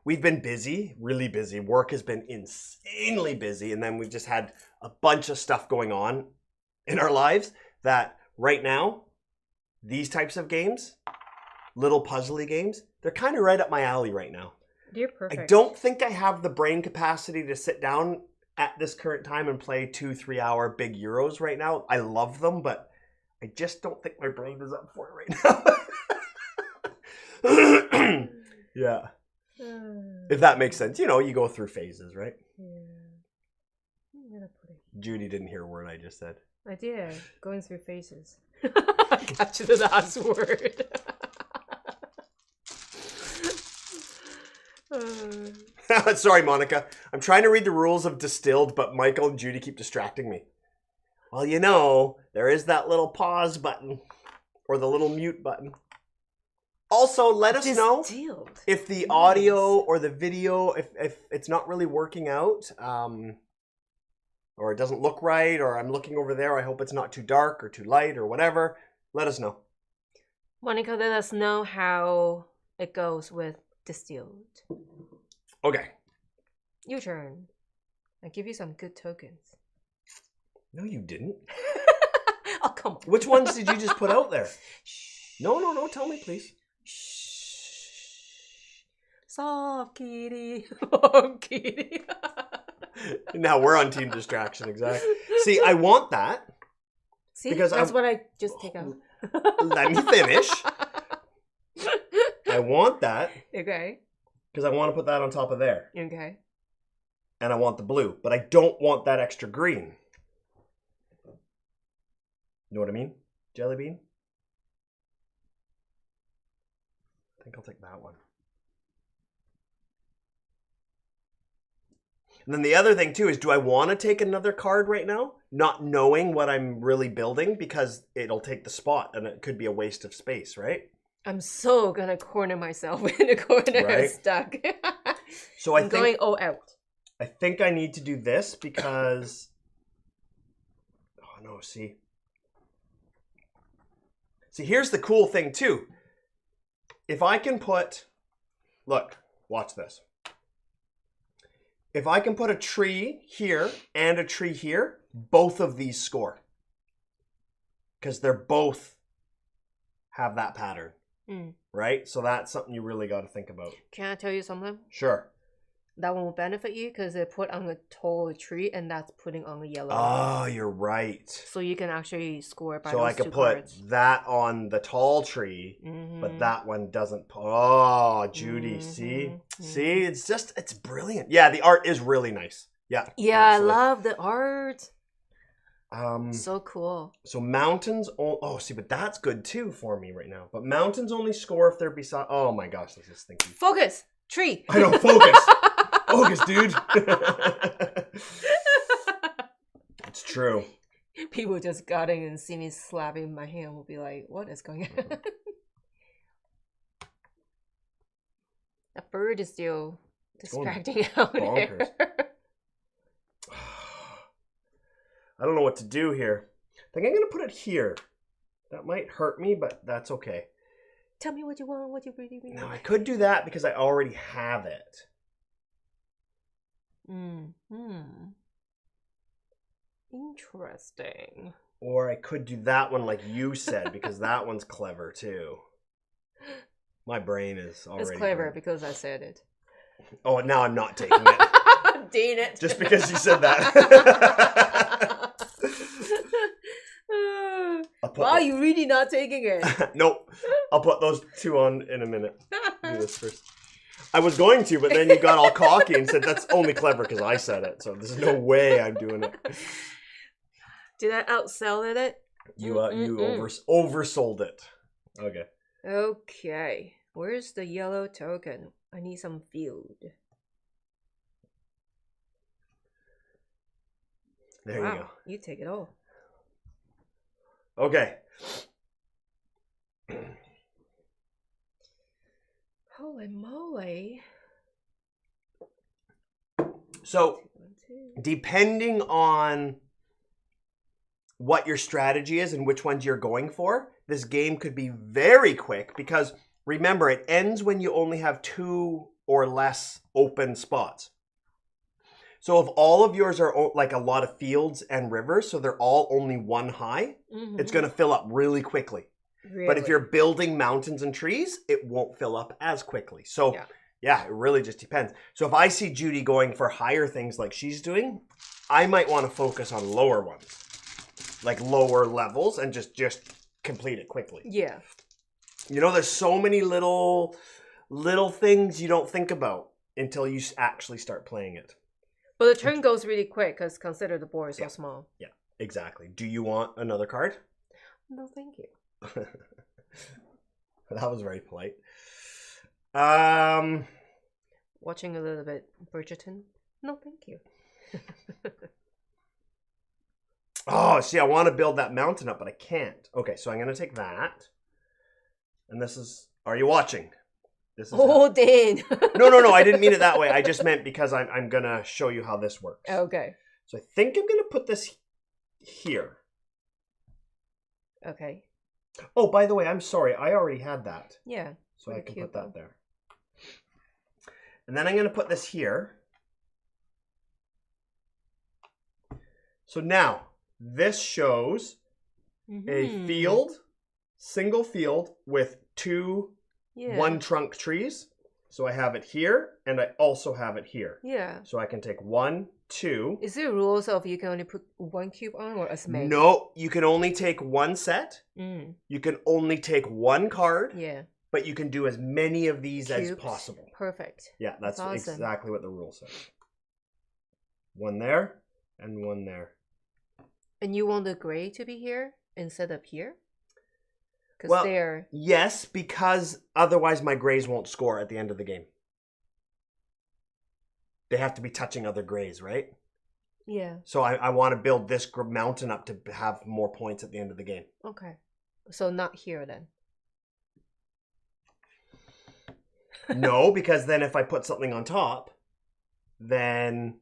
we've been busy, really busy. Work has been insanely busy. And then we've just had a bunch of stuff going on in our lives that right now, these types of games, little puzzly games, they're kind of right up my alley right now.
You're perfect.
I don't think I have the brain capacity to sit down at this current time and play 2-3 hour big Euros right now. I love them, but I just don't think my brain is up for it right now. Yeah. If that makes sense. You know, you go through phases, right?
Yeah.
Judy didn't hear a word I just said.
I did. Going through phases. Capture the last word.
Sorry, Monica. I'm trying to read the rules of Distilled, but Michael and Judy keep distracting me. Well, you know, there is that little pause button or the little mute button. Also, let us know if the audio or the video, if it's not really working out, or it doesn't look right, or I'm looking over there, I hope it's not too dark or too light or whatever. Let us know.
Monica, let us know how it goes with Distilled.
Okay.
Your turn. I give you some good tokens.
No, you didn't.
Oh, come on.
Which ones did you just put out there? No. Tell me, please.
Soft kitty. Warm kitty.
Now we're on team distraction, exactly. See, I want that.
See, because that's what I just take out.
Let me finish. I want that.
Okay.
Because I want to put that on top of there.
Okay.
And I want the blue, but I don't want that extra green. You know what I mean? Jelly bean? I think I'll take that one. And then the other thing too is, do I want to take another card right now? Not knowing what I'm really building, because it'll take the spot and it could be a waste of space, right?
I'm so gonna corner myself in the corner, right? Stuck.
So I'm
going all out.
I think I need to do this because... Oh no, see. See, here's the cool thing too. If I can put... Look, watch this. If I can put a tree here and a tree here, both of these score. Because they're both have that pattern. Right? So that's something you really got to think about.
Can I tell you something?
Sure.
That one will benefit you because they put on a tall tree and that's putting on a yellow.
Oh, you're right.
So you can actually score by
so
those
I could
two
put
cards.
that on the tall tree, but that one doesn't. Oh, Judy, see? See? It's brilliant. Yeah, the art is really nice. Yeah.
Yeah, absolutely. I love the art. So cool.
So mountains, see, but that's good too for me right now. But mountains only score if they're beside, oh my gosh, this is thinking.
Focus, tree.
I don't focus. Focus, dude. It's true.
People just got in and see me slapping my hand will be like, what is going on? A bird is still distracting out there.
I don't know what to do here. I think I'm going to put it here. That might hurt me, but that's okay.
Tell me what you want, what you really want.
No, I could do that because I already have it.
Interesting.
Or I could do that one like you said, because that one's clever too. My brain is already...
It's clever because I said it.
Oh, now I'm not taking it.
Dang it.
Just because you said that.
Wow, you're really not taking it.
Nope. I'll put those two on in a minute. Do this first. I was going to, but then you got all cocky and said that's only clever because I said it. So there's no way I'm doing it.
Did I outsell it?
You oversold it. Okay.
Okay. Where's the yellow token? I need some field.
There you go.
You take it all.
Okay.
Holy moly.
So, depending on what your strategy is and which ones you're going for, this game could be very quick because remember, it ends when you only have 2 or less open spots. So if all of yours are like a lot of fields and rivers, so they're all only one high, it's going to fill up really quickly. Really? But if you're building mountains and trees, it won't fill up as quickly. So yeah, it really just depends. So if I see Judy going for higher things like she's doing, I might want to focus on lower ones, like lower levels, and just complete it quickly.
Yeah.
You know, there's so many little things you don't think about until you actually start playing it.
But the turn goes really quick because consider the board is so small.
Yeah, exactly. Do you want another card?
No, thank you.
That was very polite.
Watching a little bit Bridgerton? No, thank you.
Oh, see, I want to build that mountain up, but I can't. Okay, so I'm going to take that. And this is... Are you watching? This is
Dan.
No, I didn't mean it that way. I just meant because I'm going to show you how this works.
Okay.
So I think I'm going to put this here.
Okay.
Oh, by the way, I'm sorry. I already had that.
Yeah.
So I can put that there. And then I'm going to put this here. So now, this shows a field, single field with two one trunk trees. So I have it here, and I also have it here.
Yeah.
So I can take 1, 2.
Is there rules of you can only put one cube on or as many?
No, you can only take one set. You can only take one card.
Yeah.
But you can do as many of these as possible.
Perfect.
Yeah, that's
awesome.
Exactly what the rule says. One there and one there.
And you want the gray to be here instead of here?
Well, yes, because otherwise my grays won't score at the end of the game. They have to be touching other grays, right?
Yeah.
So I want to build this mountain up to have more points at the end of the game.
Okay. So not here then.
No, because then if I put something on top, then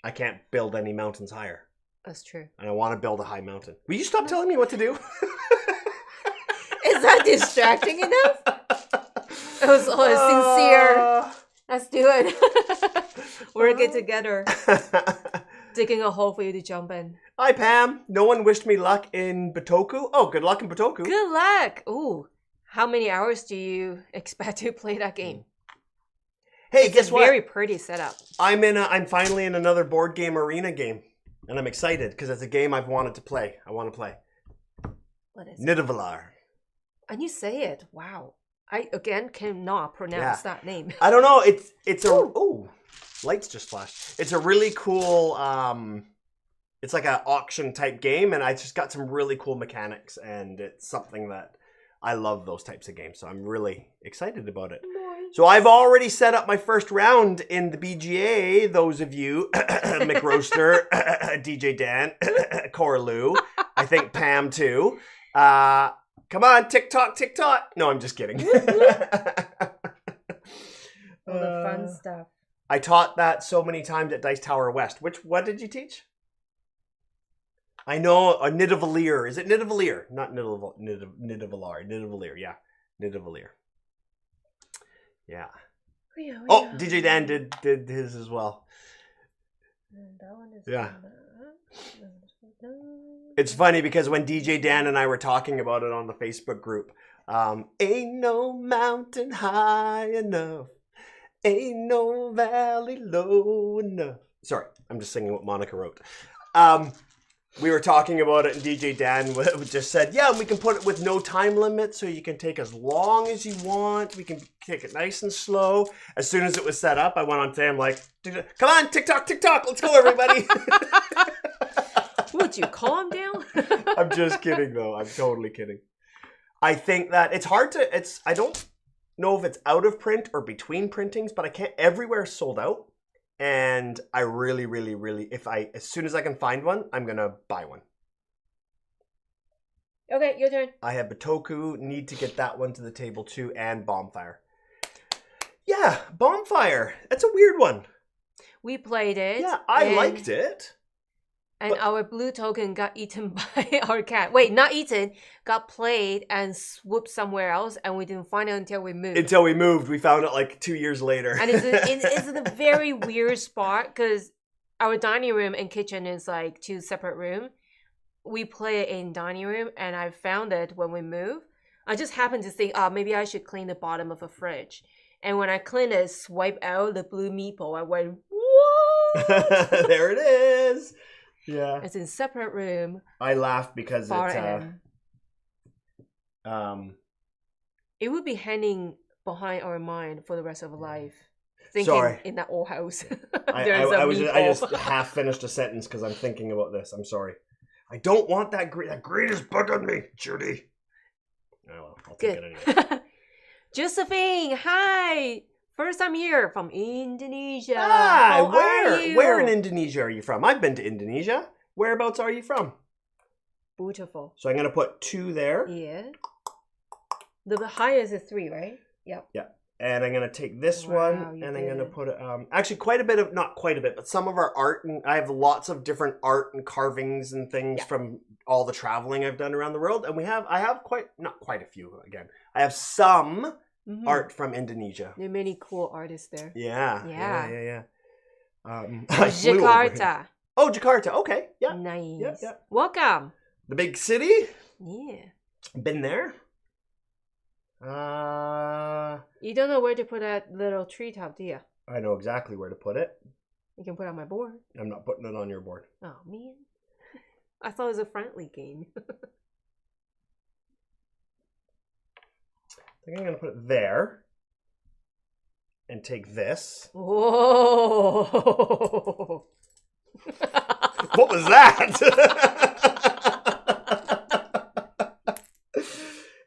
I can't build any mountains higher.
That's true.
And I want to build a high mountain. Will you stop telling me what to do?
Is that distracting enough? It was sincere. Let's do it. Work it together. Digging a hole for you to jump in.
Hi, Pam. No one wished me luck in Bitoku. Oh, good luck in Bitoku.
Good luck. Ooh. How many hours do you expect to play that game?
Hey, guess what?
Very pretty setup.
I'm finally in another board game arena game. And I'm excited because it's a game I've wanted to play. I want to play.
What is
Nidavellir.
And you say it. Wow. I, again, cannot pronounce that name.
I don't know. It's a... Ooh. Lights just flashed. It's a really cool... it's like an auction type game. And I just got some really cool mechanics. And it's something that... I love those types of games. So I'm really excited about it. So I've already set up my first round in the BGA. Those of you, McRoaster, DJ Dan, Coraloo, I think Pam too. Come on, TikTok. No, I'm just kidding.
All the fun stuff.
I taught that so many times at Dice Tower West. What did you teach? I know a Nidavellir. Is it Nidavellir? Not Nidavellir. Nidavellir. Yeah, Nidavellir. Yeah. Oh, DJ Dan did his as well.
That one is
It's funny because when DJ Dan and I were talking about it on the Facebook group, ain't no mountain high enough, ain't no valley low enough. Sorry, I'm just singing what Monica wrote. We were talking about it, and DJ Dan just said, yeah, we can put it with no time limit, so you can take as long as you want. We can take it nice and slow. As soon as it was set up, I went on to him like, come on, TikTok, let's go, everybody.
Would you calm down?
I'm just kidding, though. I'm totally kidding. I think that it's hard to, I don't know if it's out of print or between printings, but everywhere's sold out. And I really, really, really, as soon as I can find one, I'm going to buy one.
Okay, your turn.
I have Bitoku, need to get that one to the table too, and Bonfire. Yeah, Bonfire. That's a weird one.
We played it.
Yeah, I liked it.
And our blue token got eaten by our cat. Wait, not eaten, got played and swooped somewhere else, and we didn't find it until we moved.
Until we moved. We found it like 2 years later.
And it's in a very weird spot because our dining room and kitchen is like 2 separate rooms. We play it in dining room, and I found it when we moved. I just happened to think, maybe I should clean the bottom of a fridge. And when I cleaned it, swipe out the blue meatball, I went, what?
There it is. Yeah.
It's in separate room.
I laughed because
it would be hanging behind our mind for the rest of our life. Thinking in that old house.
I just half finished a sentence because I'm thinking about this. I'm sorry. I don't want that green. That green is bugging me, Judy. Oh well, I'll take it anyway.
Josephine, hi. First time here from Indonesia.
Ah,
How are you?
Where in Indonesia are you from? I've been to Indonesia. Whereabouts are you from?
Beautiful.
So I'm going to put 2 there.
Yeah. The highest is 3, right? Yep.
Yeah. And I'm going to take this one and I'm going to put it, actually quite a bit of, not quite a bit, but some of our art. And I have lots of different art and carvings and things from all the traveling I've done around the world. And I have not quite a few again. I have some art from Indonesia.
There are many cool artists there.
Yeah.
Jakarta.
Oh, Jakarta. Okay. Yeah.
Nice.
Yeah.
Welcome.
The big city?
Yeah.
Been there?
You don't know where to put that little treetop, do you?
I know exactly where to put it.
You can put it on my board.
I'm not putting it on your board.
Oh, man. I thought it was a friendly game.
I think I'm going to put it there. And take this.
Whoa!
What was that?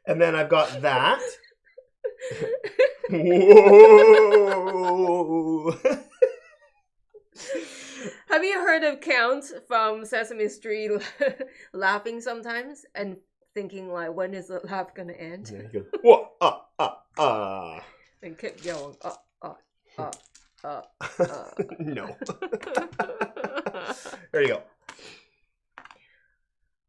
And then I've got that. Whoa!
Have you heard of Count from Sesame Street laughing sometimes and thinking like, when is the laugh gonna end?
Yeah, he goes,
and keep going.
No. There you go.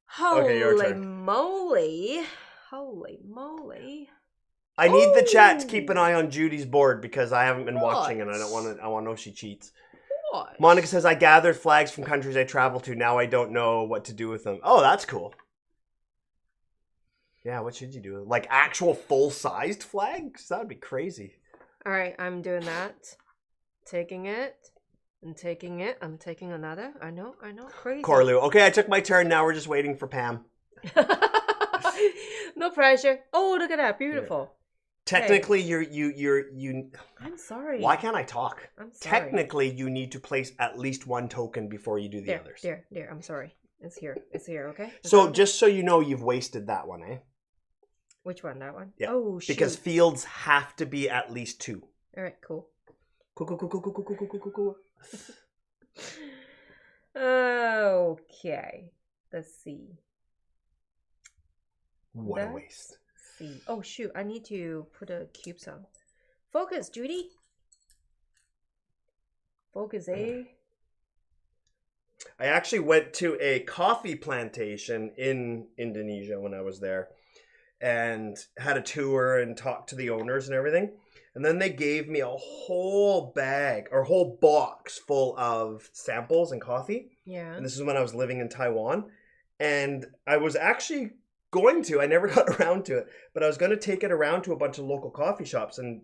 Holy moly. Holy moly.
I need the chat to keep an eye on Judy's board because I haven't been watching and I want to know if she cheats.
What?
Monica says, I gathered flags from countries I travel to. Now I don't know what to do with them. Oh, that's cool. Yeah, what should you do? Like actual full-sized flags? That would be crazy.
All right, I'm doing that. Taking it. I'm taking it. I'm taking another. I know. Crazy.
Corlu. Okay, I took my turn. Now we're just waiting for Pam.
No pressure. Oh, look at that. Beautiful.
Yeah. Technically, you're.
I'm sorry.
Why can't I talk?
I'm sorry.
Technically, you need to place at least 1 token before you do the others.
There. I'm sorry. It's here. Okay?
So just so you know, you've wasted that one, eh?
Which one? That one?
Yeah.
Oh, shoot.
Because fields have to be at least 2.
All right, cool.
Cool.
Okay. Let's see.
What a waste.
See. Oh, shoot. I need to put a cubes on. Focus, Judy. Focus, eh?
I actually went to a coffee plantation in Indonesia when I was there and had a tour and talked to the owners and everything. And then they gave me a whole bag or whole box full of samples and coffee.
Yeah.
And this is when I was living in Taiwan. And I was actually I never got around to it, but I was going to take it around to a bunch of local coffee shops and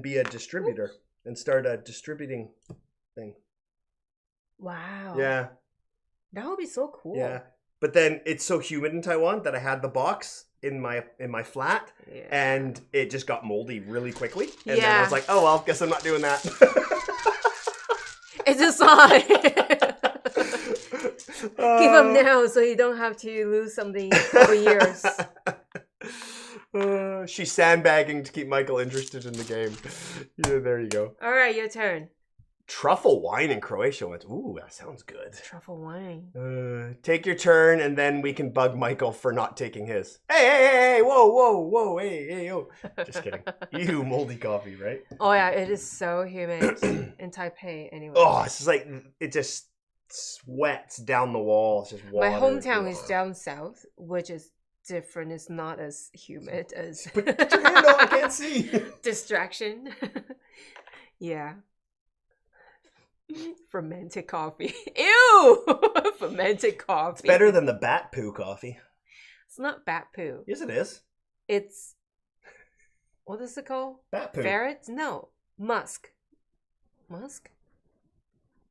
be a distributor and start a distributing thing.
Wow.
Yeah.
That would be so cool.
Yeah. But then it's so humid in Taiwan that I had the box in my flat and it just got moldy really quickly. And then I was like, oh, well, guess I'm not doing that.
It's a sign. Keep them now so you don't have to lose something over years.
She's sandbagging to keep Michael interested in the game. Yeah, there you go.
All right, your turn.
Truffle wine in Croatia. Ooh, that sounds good.
Truffle wine.
Take your turn, and then we can bug Michael for not taking his. Hey, whoa, hey, yo. Just kidding. You moldy coffee, right?
Oh yeah, it is so humid in Taipei. Anyway.
Oh, it's like sweats down the wall. It's just water.
My hometown is down south, which is different. It's not as humid as.
Put your hand out, I can't see.
Distraction. Yeah. Fermented coffee. Ew! Fermented coffee.
It's better than the bat poo coffee.
It's not bat poo.
Yes, it is.
It's. What is it called?
Bat poo.
Ferrets? No. Musk. Musk?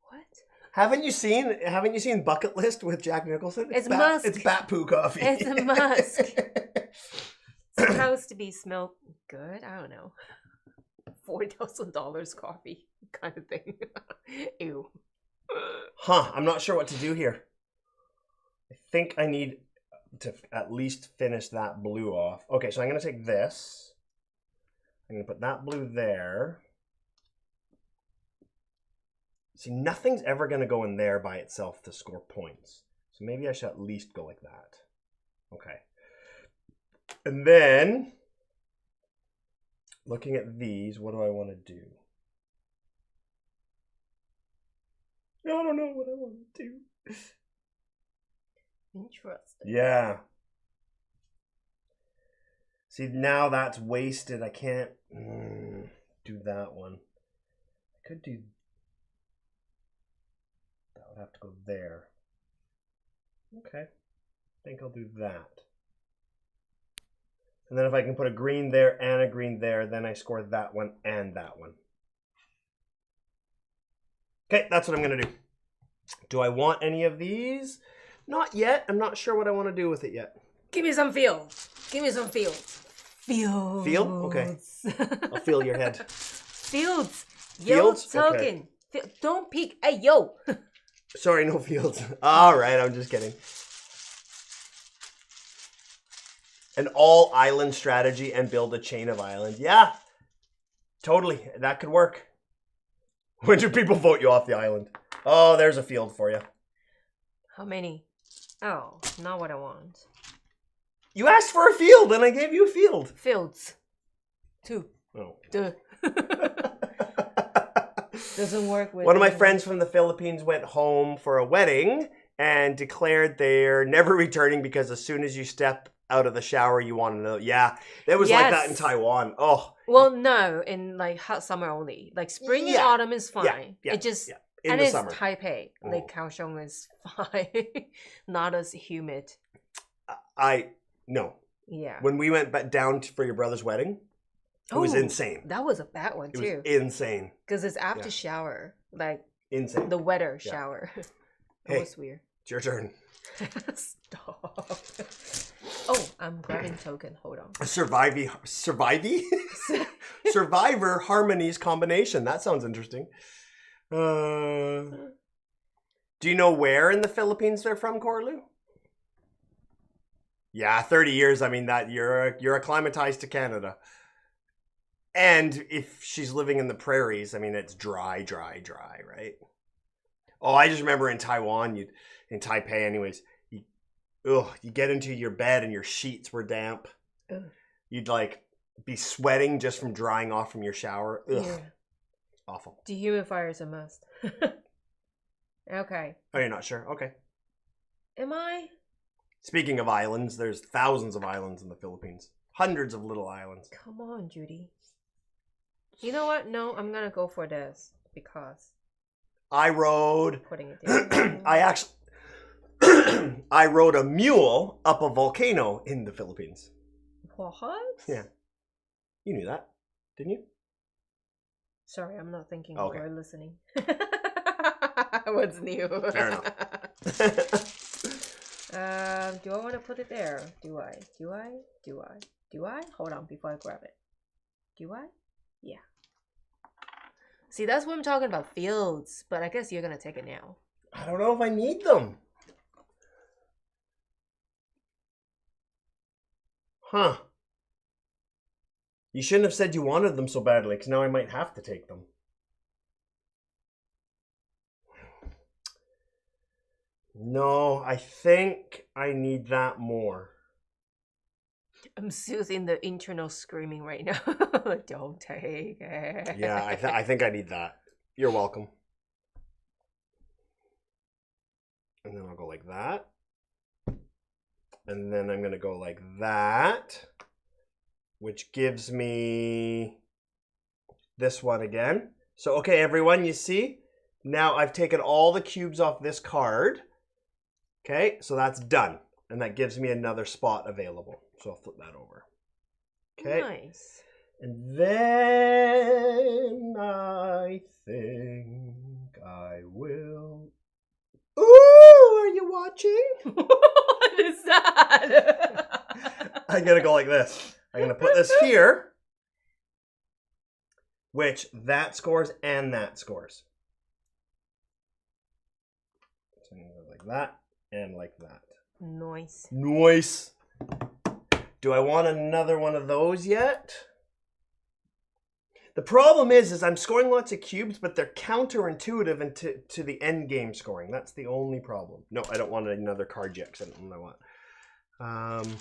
What?
Haven't you seen Bucket List with Jack Nicholson?
It's musk.
It's bat poo coffee.
It's a musk. It's supposed to be smelled good. I don't know. $4,000 coffee kind of thing. Ew.
Huh. I'm not sure what to do here. I think I need to at least finish that blue off. Okay, so I'm going to take this. I'm going to put that blue there. See, nothing's ever going to go in there by itself to score points. So maybe I should at least go like that. Okay. And then, looking at these, what do I want to do? I don't know what I want to do.
Interesting.
Yeah. See, now that's wasted. I can't do that one. I could do... That would have to go there. Okay. I think I'll do that. And then if I can put a green there and a green there, then I score that one and that one. Okay, that's what I'm going to do. Do I want any of these? Not yet. I'm not sure what I want to do with it yet.
Give me some feel. Give me some feel. Fields.
Feel? Okay. I'll feel your head.
Fields. Yo, token. Okay. Don't peek. Hey, yo.
Sorry, no fields. All right, I'm just kidding. An all-island strategy and build a chain of islands. Yeah, totally. That could work. When do people vote you off the island? Oh, there's a field for you.
How many? Oh, not what I want.
You asked for a field, and I gave you a field.
Fields. 2.
Oh.
Duh. Doesn't work with...
One of my friends from the Philippines went home for a wedding and declared they're never returning because as soon as you step out of the shower, you want to know. Yeah, it was like that in Taiwan. Oh.
Well, no, in like hot summer only. Like spring and autumn is fine. Yeah. It just...
In
and
the
it's
summer.
Taipei. Lake Kaohsiung is fine. Not as humid.
No.
Yeah.
When we went down for your brother's wedding, it was insane.
That was a bad one too.
It was insane.
Because it's after shower. Like
insane.
The wetter shower. That was weird.
It's your turn.
Stop. Oh, I'm grabbing token. Hold on.
Survivor Harmonies combination. That sounds interesting. Do you know where in the Philippines they're from, Corlu? Yeah, 30 years. I mean, that you're acclimatized to Canada. And if she's living in the prairies, I mean, it's dry, right? Oh, I just remember in Taiwan, in Taipei anyways, you get into your bed and your sheets were damp. Ugh. You'd like be sweating just from drying off from your shower. Ugh. Yeah. Awful.
Dehumidifier is a must. Okay.
Oh, you're not sure? Okay.
Am I?
Speaking of islands, there's thousands of islands in the Philippines. Hundreds of little islands.
Come on, Judy. You know what? No, I'm going to go for this because...
I rode...
Putting it down.
I rode a mule up a volcano in the Philippines.
What?
Yeah. You knew that, didn't you?
Sorry, I'm not thinking
or
listening. What's new?
Fair enough.
Do I want to put it there? Do I? Hold on before I grab it. Do I? Yeah. See, that's what I'm talking about, fields. But I guess you're going to take it now.
I don't know if I need them. Huh. You shouldn't have said you wanted them so badly, because now I might have to take them. No, I think I need that more.
I'm soothing the internal screaming right now. Don't take it.
Yeah, I think I need that. You're welcome. And then I'll go like that. And then I'm going to go like that, which gives me this one again. So, okay, everyone, you see? Now I've taken all the cubes off this card. Okay, so that's done. And that gives me another spot available. So I'll flip that over. Okay.
Nice.
And then I think I will... Ooh, are you watching?
What is that?
I'm going to go like this. I'm going to put this here, which that scores and that scores. So I'm going to go like that and like that.
Nice.
Nice. Do I want another one of those yet? The problem is I'm scoring lots of cubes, but they're counterintuitive to the end game scoring. That's the only problem. No, I don't want another card yet, because I don't know what I want.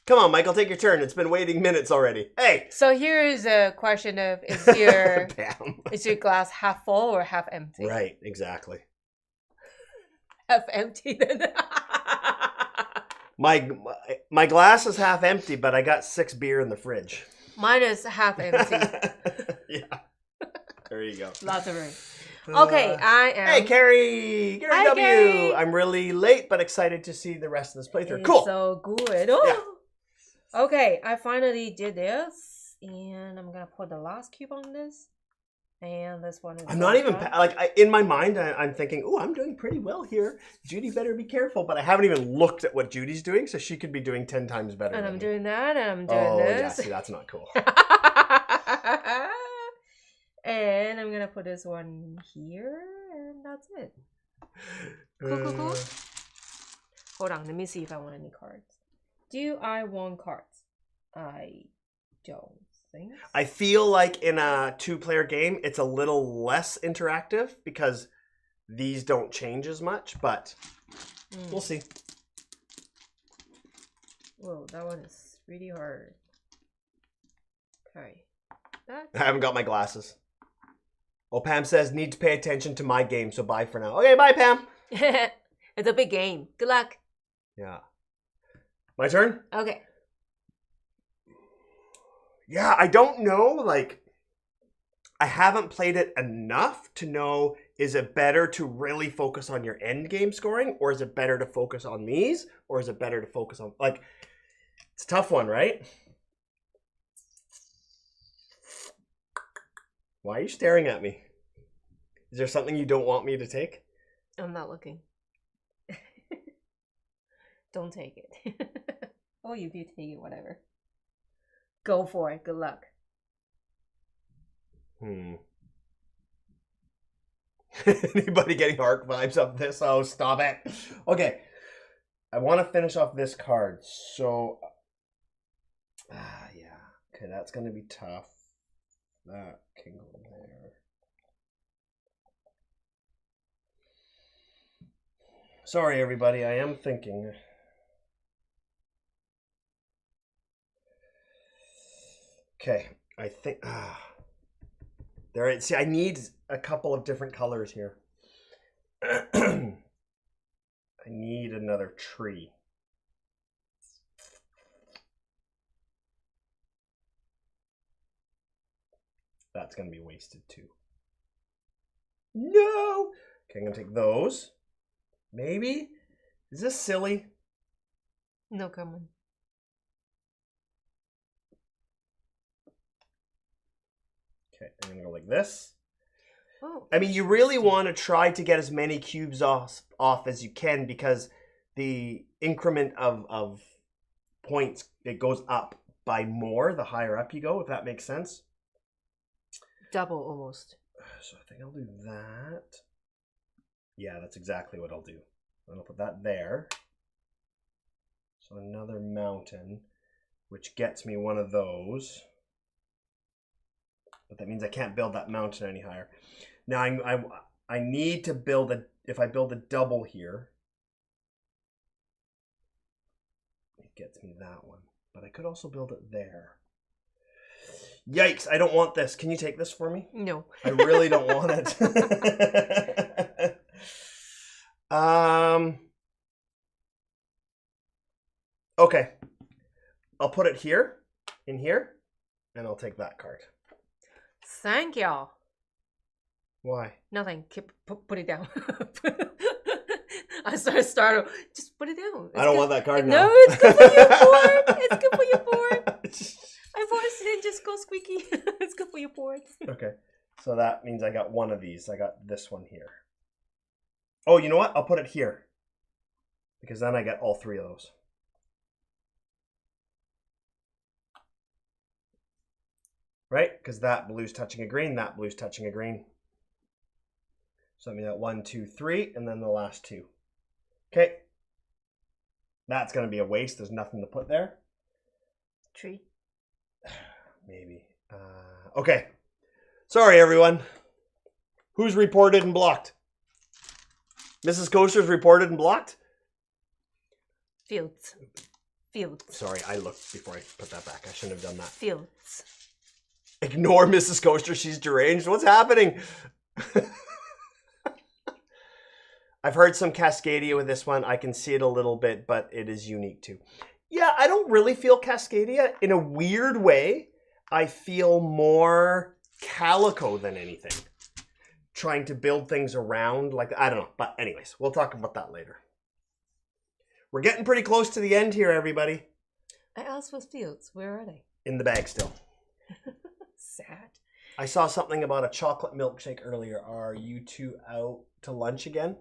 Come on, Michael, take your turn. It's been waiting minutes already. Hey!
So here's a question of, is your glass half full or half empty?
Right, exactly.
Half empty then.
My glass is half empty, but I got 6 beer in the fridge.
Mine is half empty.
Yeah. There you go.
Lots of room. Okay, I am.
Hey, Carrie! Carrie W!
Carrie.
I'm really late, but excited to see the rest of this playthrough.
It's
Cool!
so good. Oh.
Yeah.
Okay, I finally did this. And I'm going to put the last cube on this. And this one is...
I'm not even... in my mind, I'm thinking, oh, I'm doing pretty well here. Judy better be careful. But I haven't even looked at what Judy's doing, so she could be doing 10 times better
And
than
I'm
me.
doing that, and I'm doing this.
Yeah, see, that's not cool.
And I'm gonna put this one here, and that's it. Cool. Hold on, let me see if I want any cards. Do I want cards? I don't think so.
I feel like in a 2-player game, it's a little less interactive because these don't change as much, but we'll see.
Whoa, that one is really hard. Okay.
I haven't got my glasses. Oh, Pam says, need to pay attention to my game, so bye for now. Okay, bye, Pam.
It's a big game. Good luck.
Yeah. My turn?
Okay.
Yeah, I don't know, like, I haven't played it enough to know, is it better to really focus on your end game scoring, or is it better to focus on these, or is it better to focus on, like, it's a tough one, right? Why are you staring at me? Is there something you don't want me to take?
I'm not looking. Don't take it. Oh, you do take it, whatever. Go for it. Good luck.
Anybody getting Arc vibes of this? Oh, stop it. Okay. I want to finish off this card. So, yeah. Okay, that's going to be tough. That can go there. Sorry, everybody. I am thinking. Okay, I think there. See, I need a couple of different colors here. I need another tree. That's gonna be wasted too. No. Okay, I'm gonna take those. Maybe. Is this silly?
No comment.
Okay, I'm gonna go like this.
Oh,
I mean, you really want to try to get as many cubes off as you can, because the increment of points, it goes up by more the higher up you go, if that makes sense.
double almost.
So I think I'll do that. Yeah, that's exactly what I'll do. I'm gonna put that there. So another mountain, which gets me one of those. But that means I can't build that mountain any higher. Now I need to build if I build a double here, it gets me that one. But I could also build it there. Yikes, I don't want this. Can you take this for me?
No.
I really don't want it. Okay. I'll put it here, in here, and I'll take that card.
Thank y'all.
Why?
Nothing. Put it down. I started. Just put it down.
I don't want that card now.
No, it's good for your board. It's good for your board. I forced it and just go squeaky. It's good for your board.
Okay. So that means I got one of these. I got this one here. Oh, you know what? I'll put it here. Because then I get all three of those. Right? Because that blue's touching a green, that blue's touching a green. So I mean that 1, 2, 3, and then the last two. Okay. That's going to be a waste. There's nothing to put there.
Tree.
Maybe. Okay. Sorry, everyone. Who's reported and blocked? Mrs. Coaster's reported and blocked?
Fields.
Sorry, I looked before I put that back. I shouldn't have done that.
Fields.
Ignore Mrs. Coaster. She's deranged. What's happening? I've heard some Cascadia with this one. I can see it a little bit, but it is unique too. Yeah, I don't really feel Cascadia. In a weird way, I feel more Calico than anything. Trying to build things around, like, I don't know. But anyways, we'll talk about that later. We're getting pretty close to the end here, everybody.
I asked for fields. Where are they?
In the bag still.
Sad.
I saw something about a chocolate milkshake earlier. Are you two out to lunch again?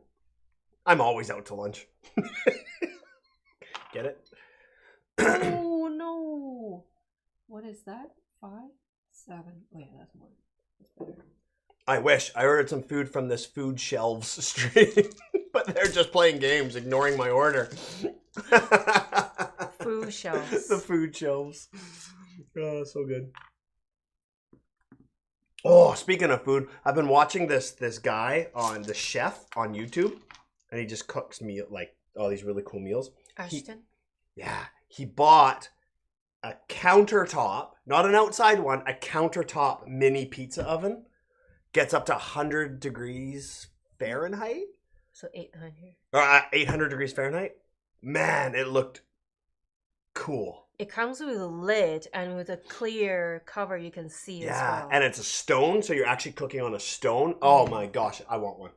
I'm always out to lunch. Get it?
Oh, no. What is that? 5, 7. Oh, yeah, that's more. That's better.
I wish. I ordered some food from this food shelves stream, but they're just playing games, ignoring my order.
Food shelves.
The food shelves. Oh, so good. Oh, speaking of food, I've been watching this guy on the chef on YouTube, and he just cooks me like all these really cool meals.
Ashton?
He bought a countertop, not an outside one, a countertop mini pizza oven. Gets up to 100 degrees Fahrenheit.
So 800.
Or 800 degrees Fahrenheit. Man, it looked cool.
It comes with a lid and with a clear cover you can see as well.
And it's a stone, so you're actually cooking on a stone. Oh my gosh, I want one.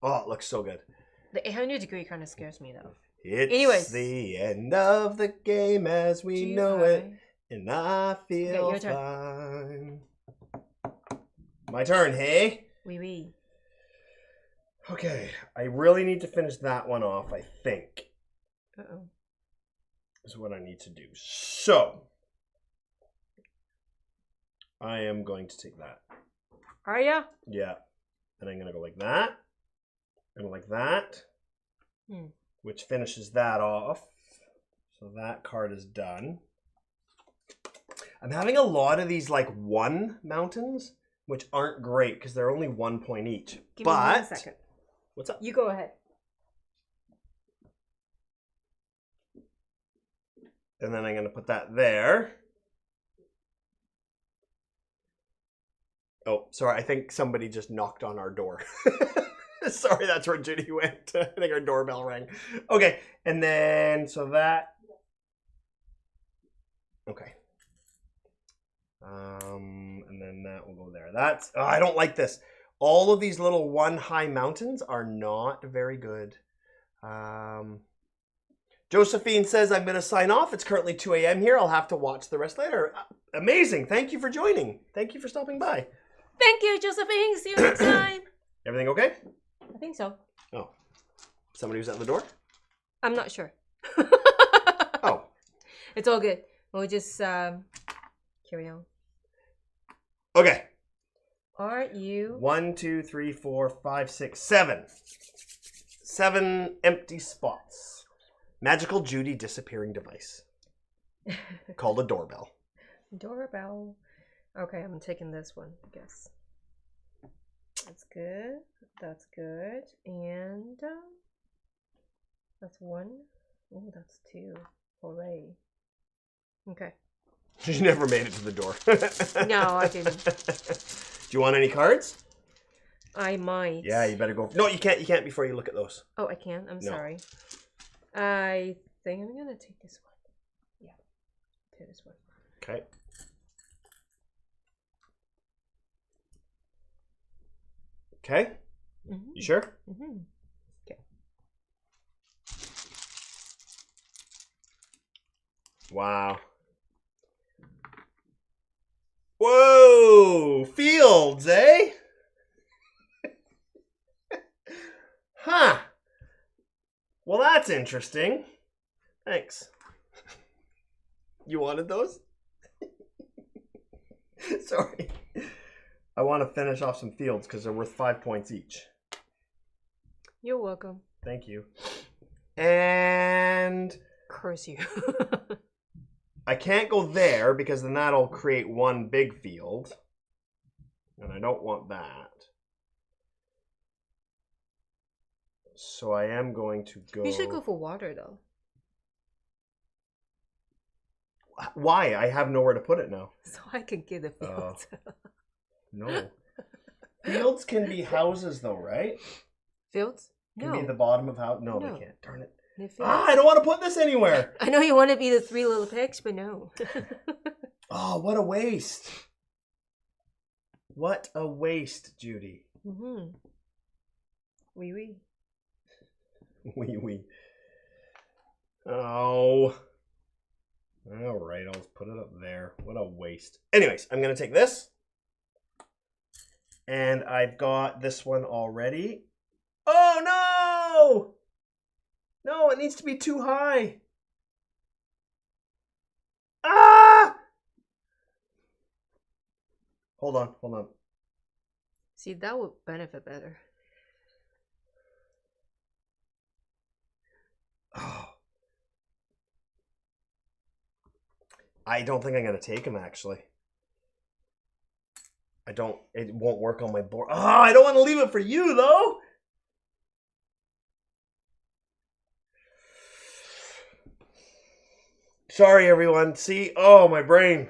Oh, it looks so good.
The 800 degree kind of scares me though.
It's the end of the game as we know it, and I feel fine. My turn, hey?
Oui.
Okay, I really need to finish that one off, I think.
Uh-oh.
Is what I need to do. So, I am going to take that.
Are ya?
Yeah. And I'm going to go like that. And like that. Which finishes that off. So that card is done. I'm having a lot of these like 1 mountains, which aren't great because they're only 1 point each.
Give me 1 second.
What's up?
You go ahead.
And then I'm going to put that there. Oh, sorry. I think somebody just knocked on our door. Sorry, that's where Judy went. I think our doorbell rang. Okay, and then, so that. Okay. And then that will go there. That's, oh, I don't like this. All of these little 1 high mountains are not very good. Josephine says, I'm going to sign off. It's currently 2 a.m. here. I'll have to watch the rest later. Amazing. Thank you for joining. Thank you for stopping by.
Thank you, Josephine. See you next time.
Everything okay?
I think so.
Oh. Somebody was at the door?
I'm not sure.
Oh.
It's all good. We'll just carry on.
Okay.
Are you?
1, 2, 3, 4, 5, 6, 7. 7 empty spots. Magical Judy disappearing device. Called a doorbell.
Doorbell. Okay, I'm taking this one, I guess. That's good. That's good. And that's 1. Oh, that's 2. Hooray. Okay.
You never made it to the door.
No, I didn't.
Do you want any cards?
I might.
Yeah, you better go. No, you can't. You can't before you look at those.
Oh, I can't. I'm sorry. I think I'm gonna take this one. Yeah, take this one.
Okay. Okay. You sure?
Okay.
Wow. Whoa! Fields, eh? Huh. Well, that's interesting. Thanks. You wanted those? Sorry. I want to finish off some fields because they're worth 5 points each.
You're welcome.
Thank you. And...
Curse you.
I can't go there because then that'll create one big field. And I don't want that. So I am going to go...
You should go for water though.
Why? I have nowhere to put it now.
So I can get the field.
No. Fields can be houses though, right?
Fields?
Can be the bottom of house. No,
No.
they can't. Darn it.
Ah,
I don't want to put this anywhere.
I know you want to be the 3 little pigs, but no.
Oh, what a waste. What a waste, Judy.
Oui, oui.
Oui, oui. Oh. All right, I'll just put it up there. What a waste. Anyways, I'm going to take this. And I've got this one already. Oh, no! No, it needs to be too high. Ah! Hold on, hold on.
See, that would benefit better.
Oh. I don't think I'm going to take him, actually. It won't work on my board. Oh, I don't want to leave it for you, though. Sorry, everyone. See? Oh, my brain.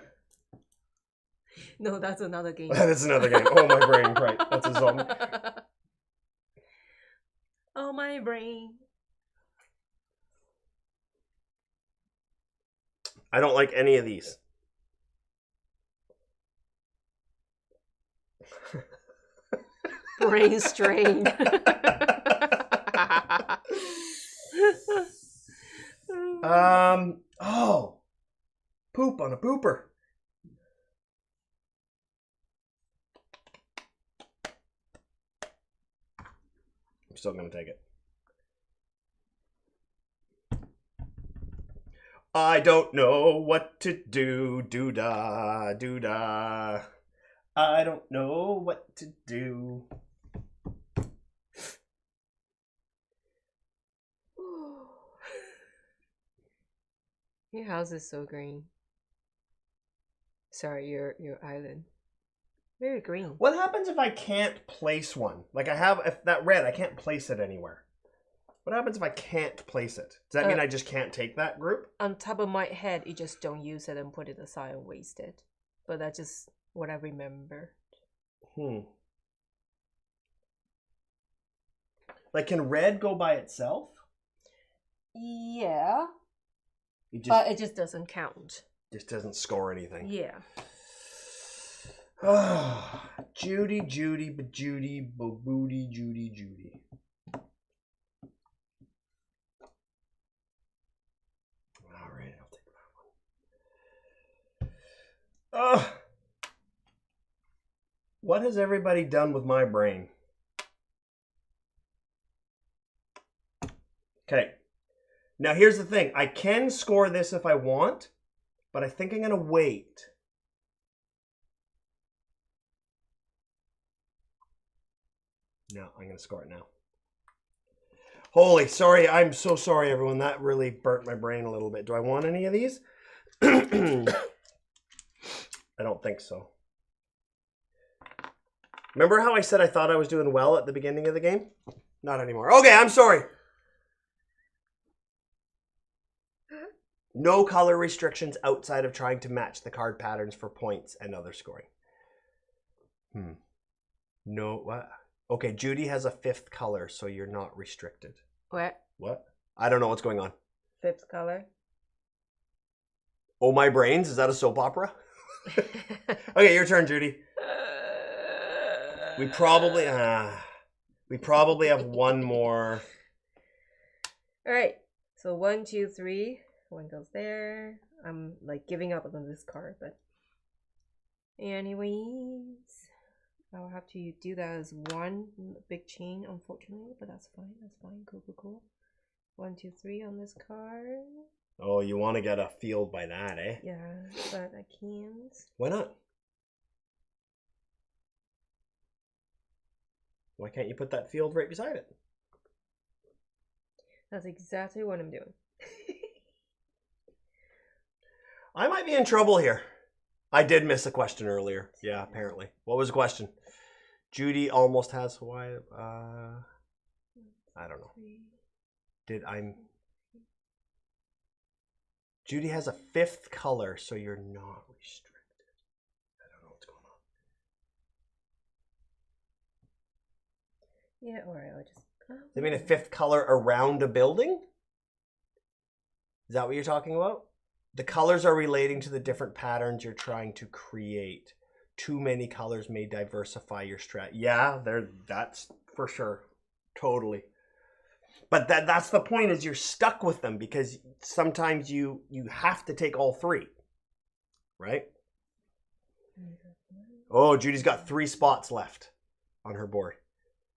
No, that's another game.
That's another game. Oh, my brain. Right. That's a zombie.
Oh, my brain.
I don't like any of these.
Brain strain.
Oh. Poop on a pooper. I'm still going to take it. I don't know what to do, doo-dah, doo-dah. I don't know what to do.
Your house is so green. Sorry, your island. Very green.
What happens if I can't place one? Like if that red, I can't place it anywhere. What happens if I can't place it? Does that mean I just can't take that group?
On top of my head, you just don't use it and put it aside and waste it. But that's just what I remember.
Like, can red go by itself?
Yeah. But it just doesn't count.
Just doesn't score anything.
Yeah.
Oh, Judy, Judy, but Judy, bo booty, Judy, Judy. All right, I'll take that one. What has everybody done with my brain? Okay. Now here's the thing. I can score this if I want, but I think I'm going to wait. No, I'm going to score it now. Holy, sorry. I'm so sorry, everyone. That really burnt my brain a little bit. Do I want any of these? I don't think so. Remember how I said I thought I was doing well at the beginning of the game? Not anymore. Okay, I'm sorry. No color restrictions outside of trying to match the card patterns for points and other scoring. No, what? Okay, Judy has a 5th color, so you're not restricted.
What?
What? I don't know what's going on.
5th color?
Oh, my brains? Is that a soap opera? Okay, your turn, Judy. We probably have one more.
All right. So 1, 2, 3. 1 goes there. I'm like giving up on this card, but anyways, I'll have to do that as one big chain, unfortunately, but that's fine. That's fine. Cool, cool, cool. 1, 2, 3 on this card.
Oh, you want to get a field by that, eh?
Yeah, but I can't.
Why not? Why can't you put that field right beside it?
That's exactly what I'm doing.
I might be in trouble here. I did miss a question earlier. Yeah, apparently. What was the question? Judy almost has Hawaii. I don't know. Judy has a 5th color, so you're not restricted. I don't know what's going on.
Yeah, alright, I'll just...
They mean a 5th color around a building? Is that what you're talking about? The colors are relating to the different patterns you're trying to create. Too many colors may diversify your strat. Yeah, that's for sure. Totally. But that's the point, is you're stuck with them because sometimes you have to take all 3. Right? Oh, Judy's got 3 spots left on her board.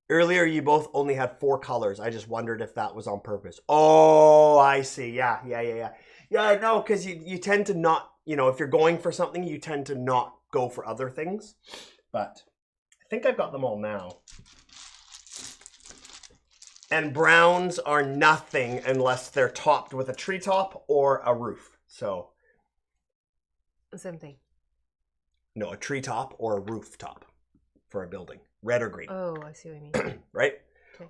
Earlier, you both only had 4 colors. I just wondered if that was on purpose. Oh, I see. Yeah. Yeah, no, because you tend to not, if you're going for something, you tend to not go for other things. But I think I've got them all now. And browns are nothing unless they're topped with a treetop or a roof. So.
Same thing.
No, a treetop or a rooftop for a building. Red or green.
Oh, I see what you mean.
Right?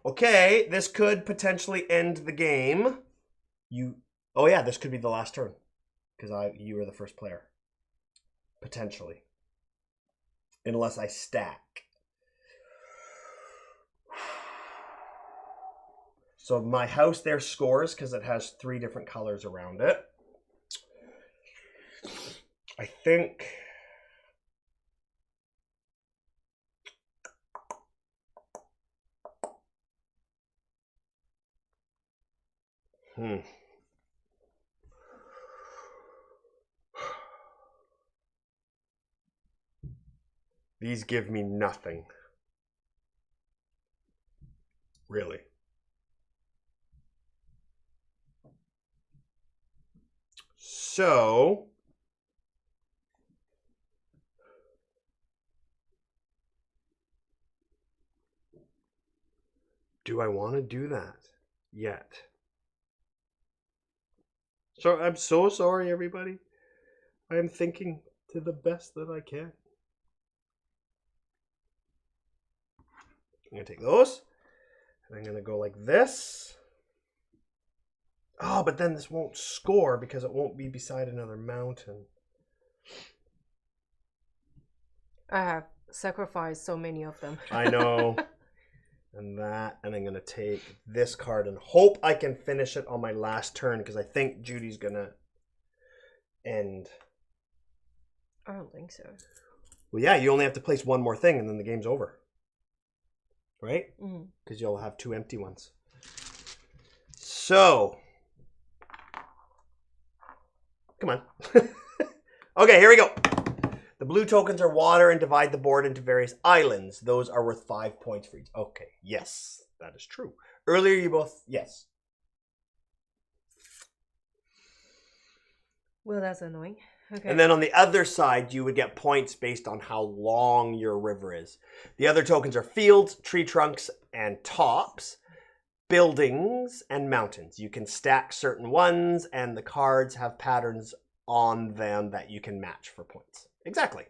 Okay, this could potentially end the game. Oh yeah, this could be the last turn. Because you were the first player. Potentially. Unless I stack. So my house there scores because it has 3 different colors around it. I think... These give me nothing. Really. So, do I want to do that yet? So I'm so sorry, everybody. I am thinking to the best that I can. I'm going to take those, and I'm going to go like this. Oh, but then this won't score because it won't be beside another mountain.
I have sacrificed so many of them.
I know. And I'm going to take this card and hope I can finish it on my last turn because I think Judy's going to end.
I don't think so.
Well, yeah, you only have to place one more thing and then the game's over. Right? Because you'll have 2 empty ones. So, come on. Okay, here we go. The blue tokens are water and divide the board into various islands. Those are worth 5 points for each. Okay, yes, that is true. Earlier you both, yes.
Well, that's annoying. Okay.
And then on the other side, you would get points based on how long your river is. The other tokens are fields, tree trunks, and tops, buildings, and mountains. You can stack certain ones, and the cards have patterns on them that you can match for points. Exactly.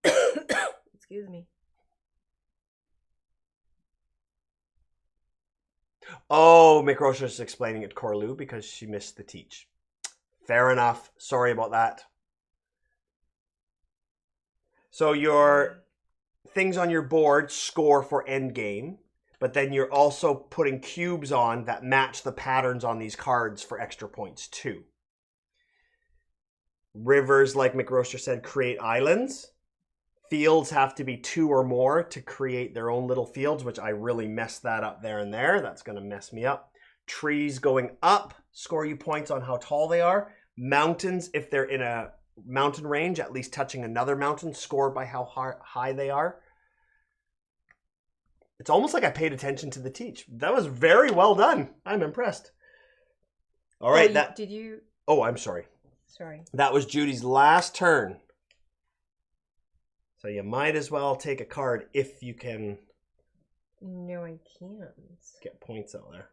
Excuse me.
Oh, Mikrosha's explaining it to Corlu because she missed the teach. Fair enough. Sorry about that. So your things on your board score for end game, but then you're also putting cubes on that match the patterns on these cards for extra points too. Rivers, like McRoaster said, create islands. Fields have to be 2 or more to create their own little fields, which I really messed that up there and there. That's going to mess me up. Trees going up score you points on how tall they are. Mountains, if they're in a mountain range, at least touching another mountain, score by how high they are. It's almost like I paid attention to the teach. That was very well done. I'm impressed. All right.
Did you?
Oh, I'm sorry.
Sorry.
That was Judy's last turn. So you might as well take a card if you can.
No, I can't.
Get points out there.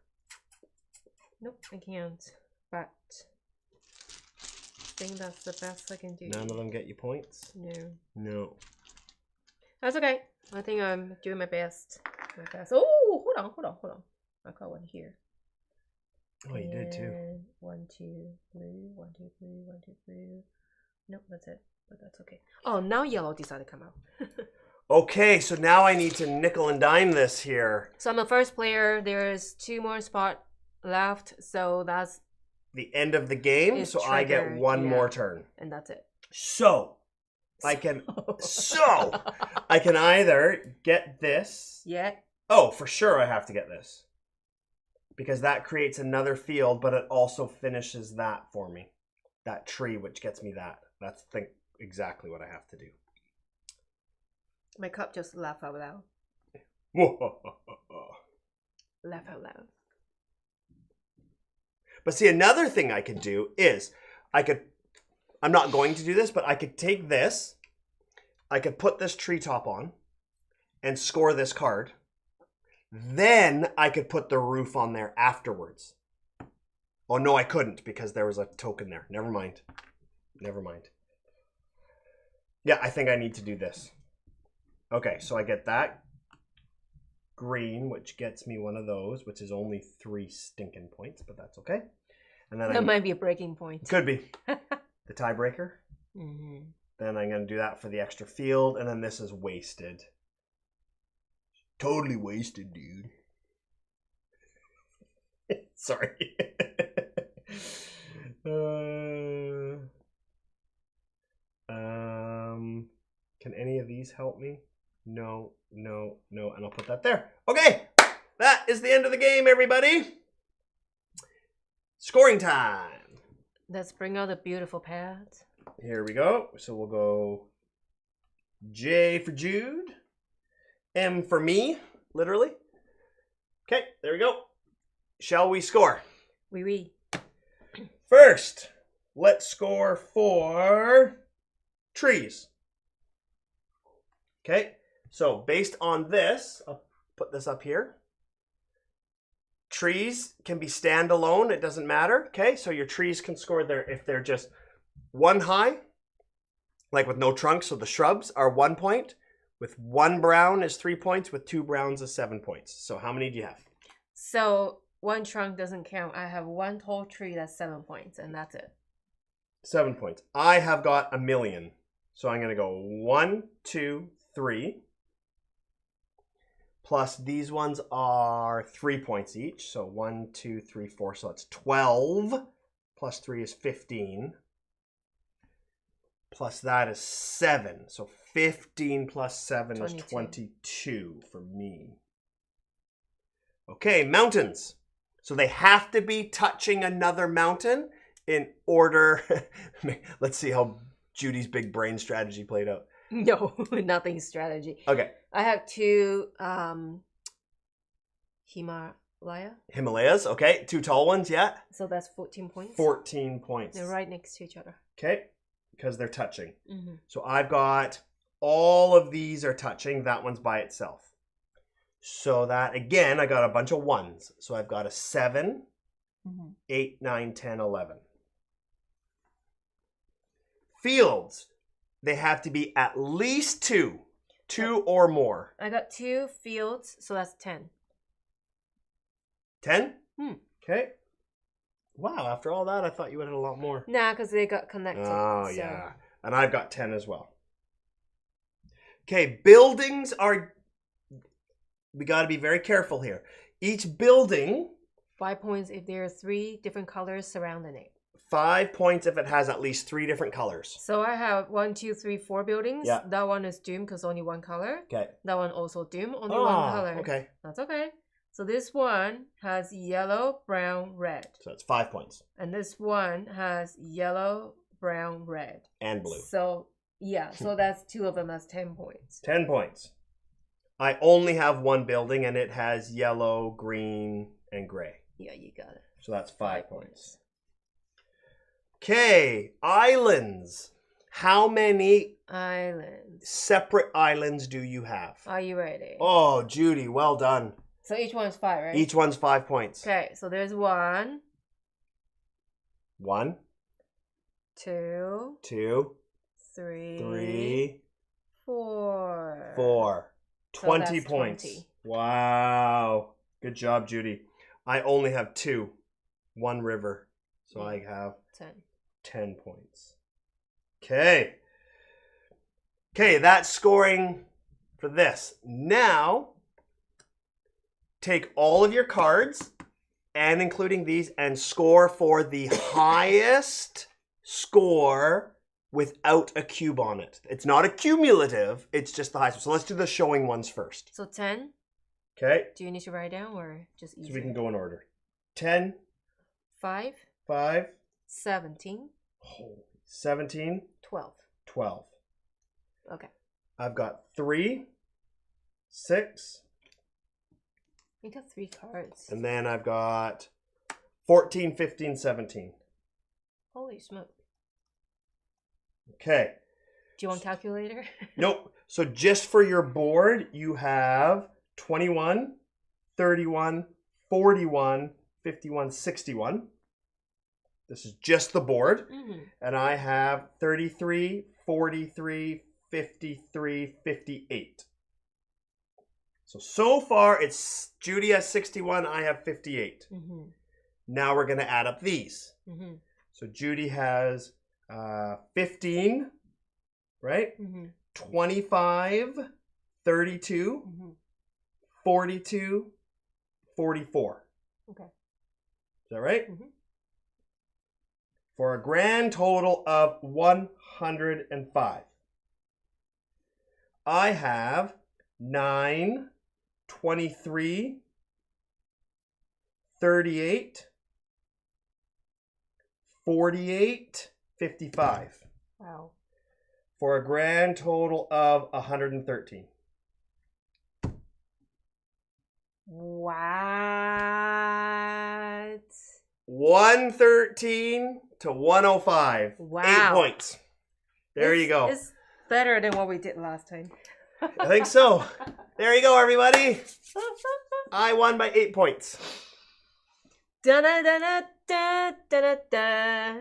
Nope, I can't. But I think that's the best I can do.
None of them get you points?
No.
No.
That's okay. I think I'm doing my best. Oh, hold on. I got one here.
Oh, you did too.
1, 2, blue. 1, 2, blue. 1, 2, blue. Nope, that's it. But that's okay. Oh, now yellow decided to come out.
Okay, so now I need to nickel and dime this here.
So I'm the first player. There's 2 more spots left. So that's
the end of the game. So I get 1 more turn.
And that's it.
So I can I can either get this.
Yeah.
Oh, for sure I have to get this. Because that creates another field, but it also finishes that for me. That tree, which gets me that. That's exactly what I have to do.
My cup just laughed out loud. Laugh out loud.
But see, another thing I could do is I'm not going to do this, but I could take this, I could put this treetop on and score this card. Then I could put the roof on there afterwards. Oh, no, I couldn't because there was a token there. Never mind. Yeah, I think I need to do this. Okay, so I get that green, which gets me one of those, which is only 3 stinking points, but that's okay. And then
that might be a breaking point.
Could be. The tiebreaker.
Mm-hmm.
Then I'm going to do that for the extra field, and then this is wasted. Totally wasted, dude. Sorry. Can any of these help me? No, and I'll put that there. Okay, that is the end of the game, everybody. Scoring time.
Let's bring out the beautiful pads.
Here we go. So we'll go J for Jude, M for me, literally. Okay, there we go. Shall we score?
Oui.
First, let's score for trees. Okay, so based on this, I'll put this up here. Trees can be standalone, it doesn't matter. Okay, so your trees can score there if they're just 1 high, like with no trunk, so the shrubs are 1 point. With 1 brown is 3 points, with 2 browns is 7 points. So how many do you have?
So 1 trunk doesn't count. I have 1 tall tree that's 7 points, and that's it.
7 points. I have got a million. So I'm going to go 1, 2, 3. Plus these ones are 3 points each. So 1, 2, 3, 4. So that's 12. Plus 3 is 15. Plus that is 7. So 15 plus 7 is 22 for me. Okay, mountains. So they have to be touching another mountain in order. Let's see how Judy's big brain strategy played out.
No, nothing strategy.
Okay.
I have 2 Himalayas,
okay. 2 tall ones, yeah.
So that's 14 points.
14 points.
They're right next to each other.
Okay, because they're touching.
Mm-hmm.
So I've got all of these are touching. That one's by itself. So that, again, I got a bunch of 1s. So I've got a 7, 8, 9, 10, 11. Fields, they have to be at least 2. 2 or more.
I got 2 fields, so that's 10.
10? Okay. Wow, after all that, I thought you would have a lot more.
Nah, because they got connected.
Oh, so. Yeah. And I've got 10 as well. Okay, buildings are... We got to be very careful here. Each building...
5 points if there are 3 different colors surrounding it.
5 points if it has at least 3 different colors.
So I have 1, 2, 3, 4 buildings.
Yeah.
That one is doomed because only 1 color.
Okay.
That one also doomed, only 1 color.
Okay.
That's okay. So this one has yellow, brown, red.
So it's 5 points.
And this one has yellow, brown, red.
And blue.
So, yeah. So that's 2 of them. That's 10 points.
10 points. I only have 1 building and it has yellow, green, and gray.
Yeah, you got it.
So that's 5 points. Okay, islands. How many
islands?
Separate islands do you have?
Are you ready?
Oh, Judy, well done.
So each one is 5, right?
Each one's 5 points.
Okay, so there's 1.
1.
2.
2.
3.
3.
4.
4.
So
20
that's
points.
20.
Wow. Good job, Judy. I only have 2. 1 river. So I have 10 points. Okay. Okay, that's scoring for this. Now, take all of your cards, and including these, and score for the highest score without a cube on it. It's not a cumulative, it's just the highest. So let's do the showing ones first.
So 10.
Okay.
Do you need to write down or just easy?
So we can go in order. 10.
5.
5.
17.
17.
12.
12.
Okay.
I've got 3. 6.
You got 3 cards.
And then I've got 14, 15, 17.
Holy smoke.
Okay.
Do you want a calculator?
Nope. So just for your board, you have 21, 31, 41, 51, 61. This is just the board.
Mm-hmm.
And I have 33, 43, 53, 58. So far, it's Judy has 61, I have 58.
Mm-hmm.
Now we're going to add up these.
Mm-hmm.
So Judy has 15, right?
Mm-hmm.
25, 32,
Mm-hmm.
42, 44.
Okay.
Is that right?
Mm-hmm.
For a grand total of 105. I have 9, 23, 38, 48, 55.
Wow.
For a grand total of 113.
What?
113 to 105.
Wow.
8 points. There you go.
It's better than what we did last time.
I think so. There you go, everybody. I won by 8 points.
Da da da da da da da.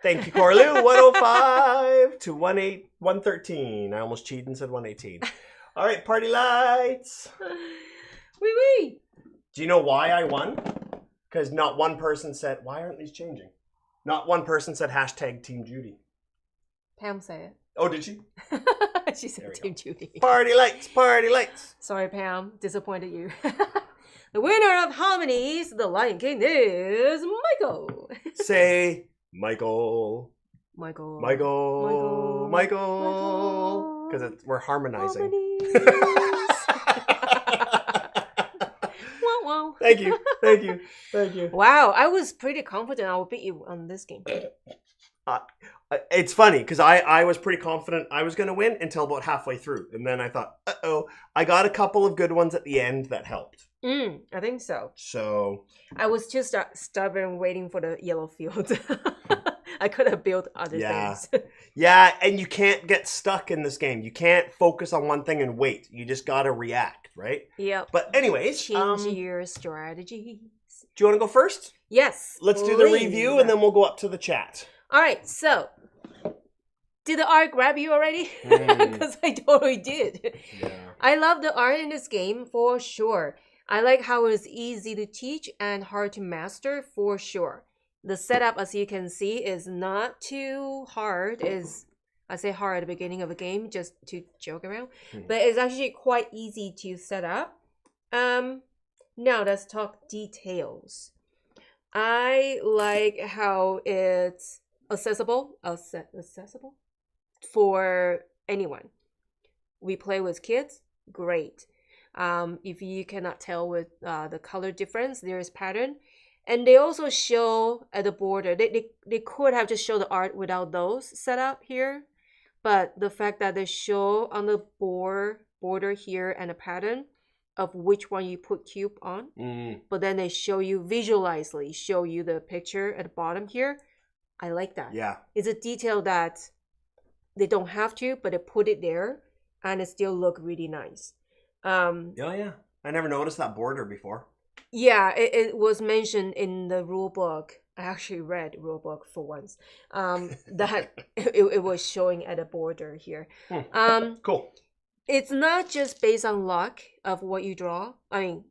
Thank you, Corlu. 105 to 113. I almost cheated and said 118. All right, party lights.
Wee wee.
Do you know why I won? Because not one person said, why aren't these changing? Not one person said hashtag Team Judy.
Pam said it.
Oh, did she?
She said Team Judy.
Party lights, party lights.
Sorry, Pam. Disappointed you. The winner of Harmonies, the Lion King, is Michael.
Say Michael.
Michael.
Michael. Michael. Because we're harmonizing.
Wow, wow.
Thank you. Thank you. Thank you.
Wow, I was pretty confident I would beat you on this game.
It's funny because I was pretty confident I was going to win until about halfway through. And then I thought, uh-oh, I got a couple of good ones at the end that helped.
I think so.
So
I was just stubborn waiting for the yellow field. I could have built other things.
Yeah, and you can't get stuck in this game. You can't focus on one thing and wait. You just got to react, right?
Yep.
But anyways.
Change your strategies.
Do you want to go first?
Yes.
Let's do the review and then we'll go up to the chat.
All right, so did the art grab you already? Because I totally did.
Yeah.
I love the art in this game for sure. I like how it's easy to teach and hard to master for sure. The setup, as you can see, is not too hard. Is I say hard at the beginning of a game just to joke around, but it's actually quite easy to set up. Now let's talk details. I like how it's accessible for anyone. We play with kids, great. If you cannot tell with the color difference, there is pattern. And they also show at the border, they could have just show the art without those set up here. But the fact that they show on the border here and a pattern of which one you put cube on, but then they show you show you the picture at the bottom here. I like that.
Yeah.
It's a detail that they don't have to, but they put it there and it still look really nice.
Yeah. I never noticed that border before.
Yeah, it was mentioned in the rule book. I actually read rule book for once. That it was showing at a border here.
Cool.
It's not just based on luck of what you draw. I mean,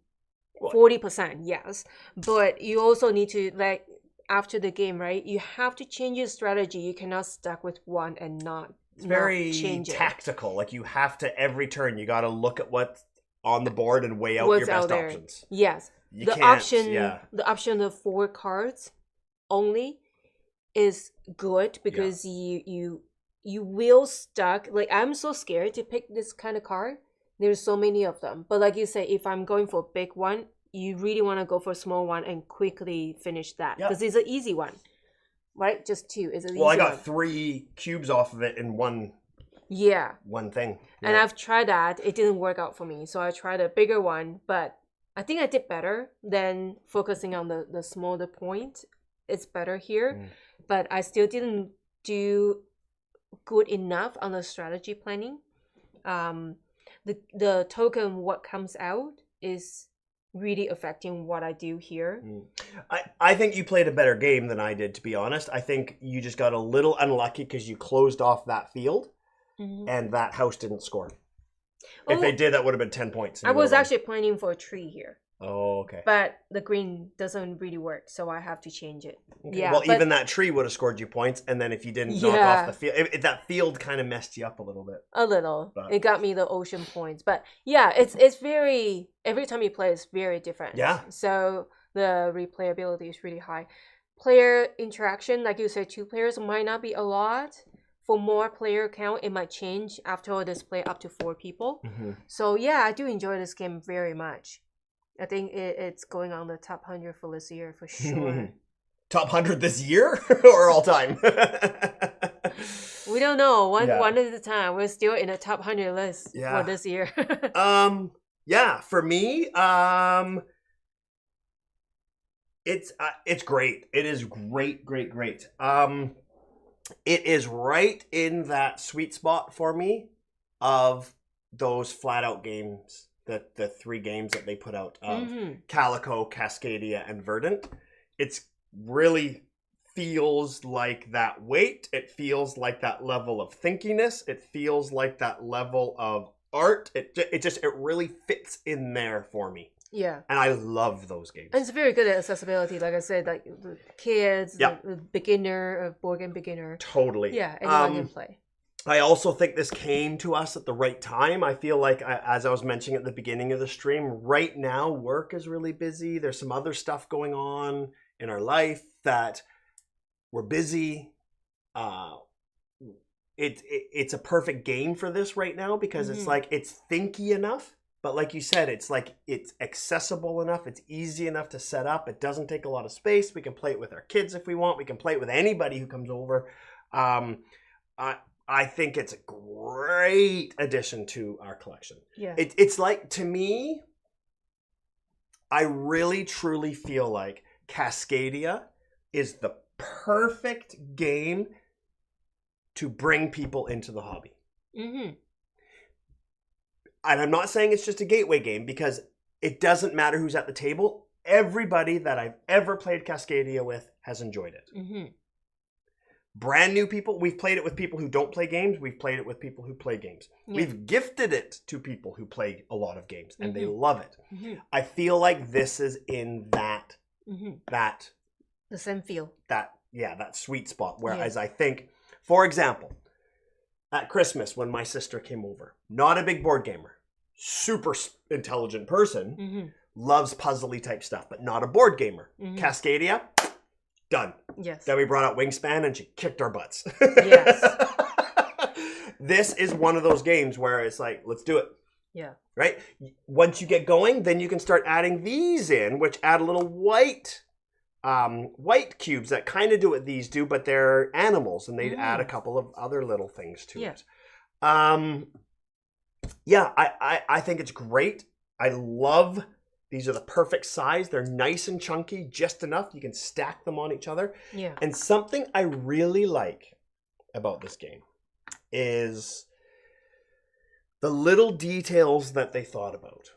40%, yes. But you also need to, like, after the game, right? You have to change your strategy. You cannot stuck with one and not
It's very
change
tactical.
it.
Like, you have to, every turn, you got to look at what's on the board and weigh out
What's
your best
out
options.
Yes. The option of 4 cards only is good because you will stuck. Like, I'm so scared to pick this kind of card. There's so many of them. But like you say, if I'm going for a big one, you really want to go for a small one and quickly finish that. Because it's an easy one. Right? Just 2. It's an easy one.
Well, I got 3 cubes off of it in one thing. Yeah.
And I've tried that. It didn't work out for me. So I tried a bigger one. But I think I did better than focusing on the smaller point. It's better here. But I still didn't do good enough on the strategy planning. The token, what comes out, is really affecting what I do here.
I think you played a better game than I did, to be honest. I think you just got a little unlucky because you closed off that field and that house didn't score. If they did, that would have been 10 points.
I was actually planning for a tree here.
Oh, okay.
But the green doesn't really work, so I have to change it.
Okay. Yeah. Well, even that tree would have scored you points, and then if you didn't knock off the field, that field kind of messed you up a little bit.
A little. But it got me the ocean points. But yeah, it's very, every time you play, it's very different.
Yeah.
So the replayability is really high. Player interaction, like you said, 2 players might not be a lot. For more player count, it might change after this play up to 4 people. So yeah, I do enjoy this game very much. I think it's going on the top 100 for this year for sure.
Top 100 this year or all time?
We don't know. One at a time. We're still in the top 100 list for this year.
For me, it's great. It is great. It is right in that sweet spot for me of those flat out games. The 3 games that they put out of Calico, Cascadia, and Verdant. It's really feels like that weight. It feels like that level of thinkiness. It feels like that level of art. It really fits in there for me. Yeah. And I love those games.
And it's very good at accessibility. Like I said, like the kids, the beginner, board game beginner.
Totally.
Yeah, anyone can play.
I also think this came to us at the right time. I feel like, as I was mentioning at the beginning of the stream, right now work is really busy. There's some other stuff going on in our life that we're busy. It's a perfect game for this right now because it's like, it's thinky enough. But like you said, it's like, it's accessible enough. It's easy enough to set up. It doesn't take a lot of space. We can play it with our kids if we want. We can play it with anybody who comes over. I think it's a great addition to our collection. Yeah. It's like, to me, I really truly feel like Cascadia is the perfect game to bring people into the hobby. And I'm not saying it's just a gateway game because it doesn't matter who's at the table. Everybody that I've ever played Cascadia with has enjoyed it. Brand new people, we've played it with people who don't play games. We've played it with people who play games. We've gifted it to people who play a lot of games and they love it. I feel like this is in that
the same feel.
That sweet spot. Whereas I think, for example, at Christmas when my sister came over. Not a big board gamer. Super intelligent person. Loves puzzly type stuff, but not a board gamer. Cascadia, done.
Yes.
Then we brought out Wingspan and she kicked our butts.
Yes.
This is one of those games where it's like, let's do it.
Yeah.
Right? Once you get going, then you can start adding these in, which add a little white cubes that kind of do what these do, but they're animals, and they add a couple of other little things to it. Yeah, I think it's great. I love, these are the perfect size. They're nice and chunky, just enough. You can stack them on each other.
Yeah.
And something I really like about this game is the little details that they thought about.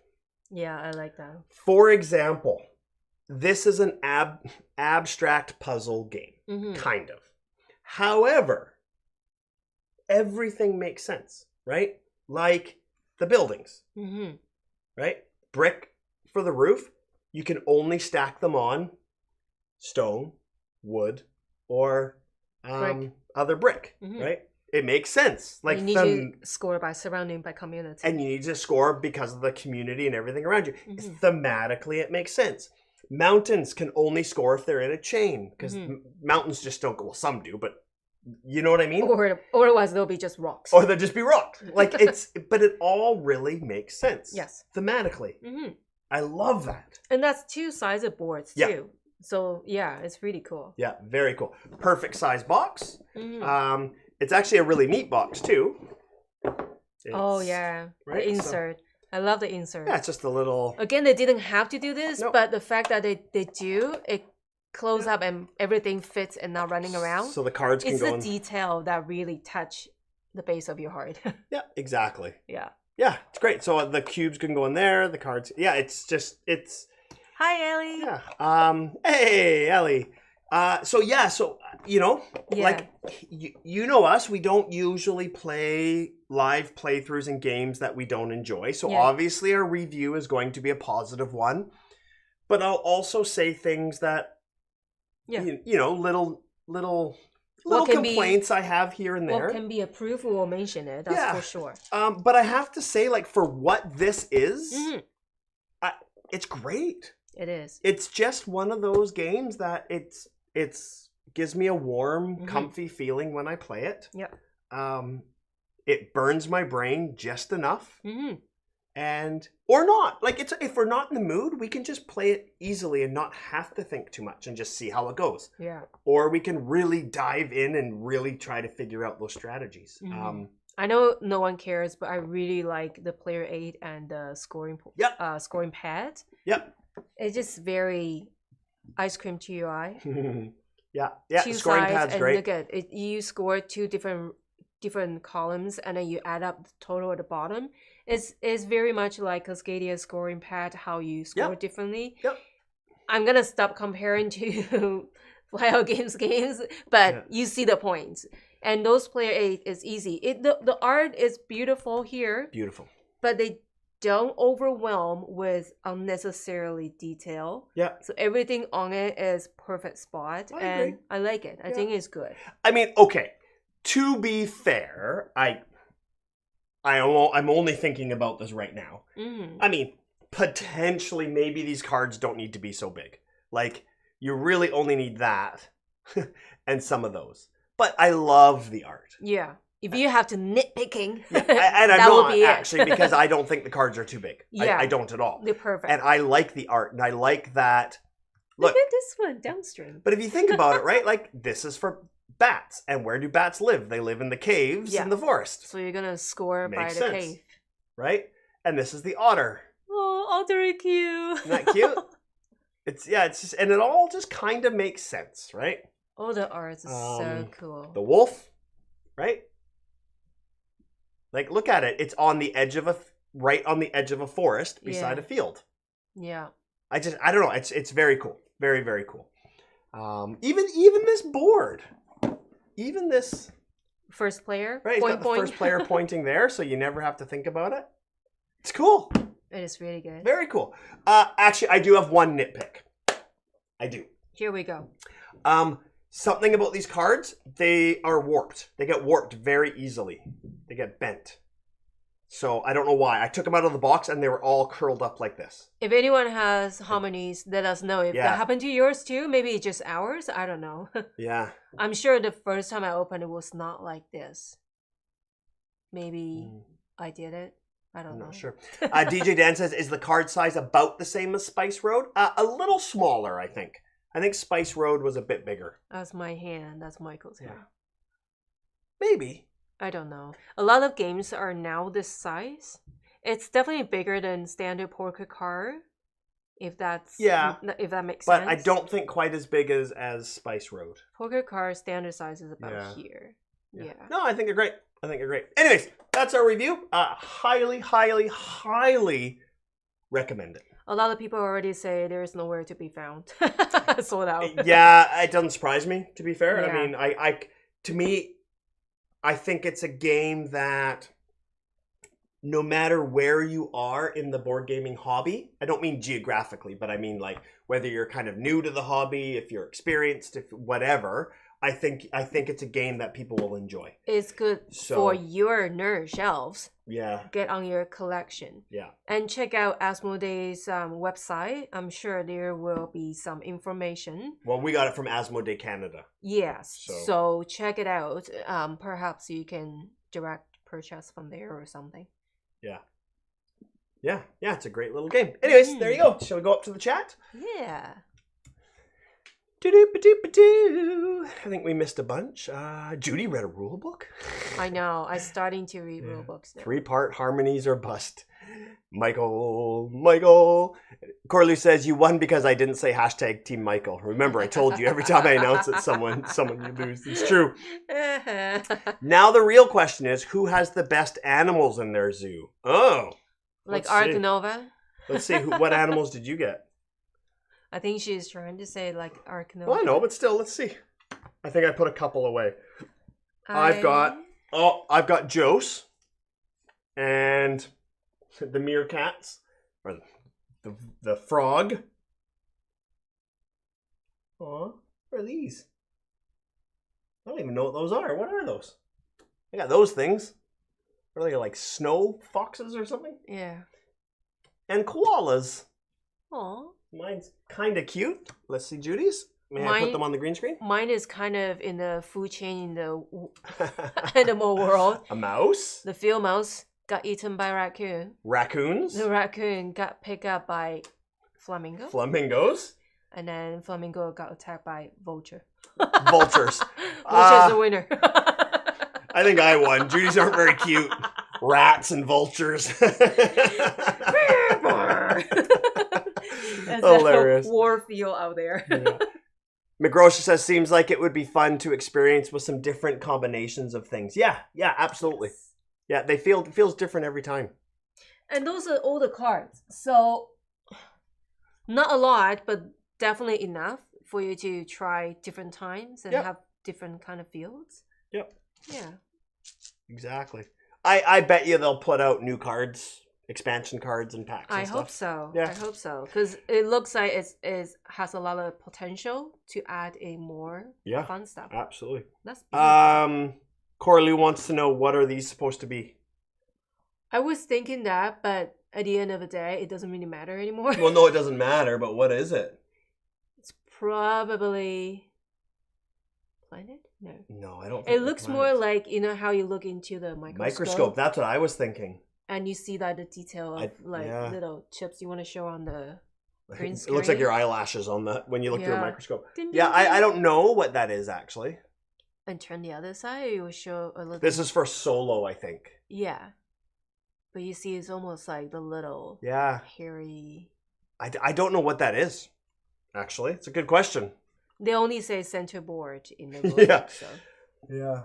Yeah, I like that.
For example, this is an abstract puzzle game, kind of. However, everything makes sense, right? Like the buildings, right? Brick for the roof, you can only stack them on stone, wood, or other brick, right? It makes sense. Like
you need to score by surrounding by community.
And you need to score because of the community and everything around you. Thematically, it makes sense. Mountains can only score if they're in a chain, because mountains just don't go. Well, some do, but you know what I mean?
Or otherwise they'll be just rocks.
Or they'll just be rocks. Like but it all really makes sense.
Yes.
Thematically. I love that.
And that's 2-sided boards too.
Yeah.
So yeah, it's really cool.
Yeah, very cool. Perfect size box. It's actually a really neat box too.
Oh yeah,
right?
The insert. I love the insert.
Yeah, it's just a little...
Again, they didn't have to do this, but the fact that they do, it close up and everything fits and not running around.
So the cards can go in.
It's the detail that really touch the base of your heart.
Yeah, exactly.
Yeah.
Yeah, it's great. So the cubes can go in there, the cards... Yeah, it's...
Hi, Ellie.
Yeah. Hey, Ellie. So you know, like you know us, we don't usually play live playthroughs in games that we don't enjoy. So obviously our review is going to be a positive one, but I'll also say things that you know, little complaints I have here and there.
What can be approved, we'll mention it. That's for sure.
But I have to say, like, for what this is, it's great.
It is.
It's just one of those games that it's gives me a warm, comfy feeling when I play it.
Yep.
It burns my brain just enough, and or not. Like if we're not in the mood, we can just play it easily and not have to think too much and just see how it goes.
Yeah.
Or we can really dive in and really try to figure out those strategies.
I know no one cares, but I really like the player aid and the scoring pad.
Yep.
It's just very ice cream to your eye.
Yeah.
Two
scoring
sides,
pad's
and
great.
look at it. You score two different columns, and then you add up the total at the bottom. It's very much like Cascadia scoring pad, how you score differently.
Yep.
I'm gonna stop comparing to Flyout games, but you see the points. And those player aid is easy. The art is beautiful here.
Beautiful.
But they don't overwhelm with unnecessarily detail.
Yeah.
So everything on it is perfect spot, and I like it. I think it's good.
I mean, okay. To be fair, I'm only thinking about this right now. I mean, potentially, maybe these cards don't need to be so big. Like, you really only need that and some of those. But I love the art.
Yeah. If you have to nitpicking,
and I'm not actually, because I don't think the cards are too big.
Yeah.
I don't at all.
They're perfect.
And I like the art, and I like that.
Look at this one, downstream.
But if you think about it, right, like, this is for bats. And where do bats live? They live in the caves in the forest.
So you're going to score by the cave.
Right? And this is the otter.
Oh, otter cute.
Isn't that cute? It's just, and it all just kind of makes sense, right?
Oh, the art is so cool.
The wolf, right? Like, look at it. It's on the edge of right on the edge of a forest beside a field.
Yeah.
I don't know. It's very cool. Very, very cool. Even this board. Even this
first player.
Right, it's got the first player pointing there, so you never have to think about it. It's cool.
It is really good.
Very cool. Actually, I do have one nitpick. I do.
Here we go.
Something about these cards, they are warped. They get warped very easily. They get bent. So I don't know why. I took them out of the box and they were all curled up like this.
If anyone has Harmonies, let us know if that happened to yours too. Maybe it's just ours. I don't know.
Yeah.
I'm sure the first time I opened it was not like this. Maybe I did it. I don't know.
I'm not sure. DJ Dan says, is the card size about the same as Spice Road? A little smaller, I think. I think Spice Road was a bit bigger.
That's my hand. That's Michael's hand.
Maybe.
I don't know. A lot of games are now this size. It's definitely bigger than standard poker card. If that makes sense.
But I don't think quite as big as Spice Road.
Poker card standard size is about here. Yeah.
No, I think they're great. Anyways, that's our review. Highly, highly, highly recommend it.
A lot of people already say there is nowhere to be found. Sold out.
Yeah, it doesn't surprise me, to be fair.
Yeah.
I mean, to me, I think it's a game that no matter where you are in the board gaming hobby, I don't mean geographically, but I mean like whether you're kind of new to the hobby, if you're experienced, if whatever, I think it's a game that people will enjoy.
It's good for your nerd shelves.
Yeah.
Get on your collection.
Yeah. And
check out Asmodee's website. I'm sure there will be some information.
Well, we got it from Asmodee Canada.
Yes. So check it out. Perhaps you can direct purchase from there or something.
Yeah. Yeah. It's a great little game. Anyways, there you go. Shall we go up to the chat?
Yeah.
I think we missed a bunch. Judy read a rule book.
I know. I'm starting to read rule books now.
3-part Harmonies or Bust. Michael. Corley says, you won because I didn't say hashtag Team Michael. Remember, I told you every time I announce it, someone you lose. It's true. Now the real question is, who has the best animals in their zoo? Oh.
Like Ark Nova?
Let's see. What animals did you get?
I think she's trying to say like Ark Nova.
Well, I know, but still, let's see. I think I put a couple away. I've got Jose and the meerkats, or the frog. Aw, what are these? I don't even know what those are. What are those? I got those things. Are they like snow foxes or something?
Yeah.
And koalas.
Aw.
Mine's kind of cute. Let's see Judy's. May I put them on the green screen?
Mine is kind of in the food chain in the animal world.
A mouse?
The field mouse got eaten by raccoon.
Raccoons?
The raccoon got picked up by flamingo.
Flamingos?
And then flamingo got attacked by vulture.
Vultures.
Vulture's the winner.
I think I won. Judy's aren't very cute. Rats and vultures.
That's
hilarious.
A war field out there.
Yeah. McGrosha says, seems like it would be fun to experience with some different combinations of things. Yeah, absolutely. Yeah, it feels different every time.
And those are all the cards. So not a lot, but definitely enough for you to try different times and have different kind of fields.
Yep.
Yeah.
Exactly. I bet you they'll put out new cards, expansion cards and packs and
I
stuff.
hope so.
Yeah.
I hope so. Because it looks like it has a lot of potential to add a more fun stuff.
Absolutely.
That's beautiful.
Corley wants to know, what are these supposed to be?
I was thinking that, but at the end of the day, it doesn't really matter anymore.
Well, no, it doesn't matter, but what is it?
It's probably planet?
No, I don't think
it looks more like, you know how you look into the microscope?
That's what I was thinking.
And you see like the detail of little chips you want to show on the green screen.
It looks like your eyelashes on that when you look through a microscope.
Ding,
yeah,
ding, ding.
I don't know what that is actually.
And turn the other side, you will show a little.
This is for solo, I think.
Yeah. But you see it's almost like the little hairy.
I don't know what that is, actually. It's a good question.
They only say center board in the book.
Yeah.
So.
Yeah.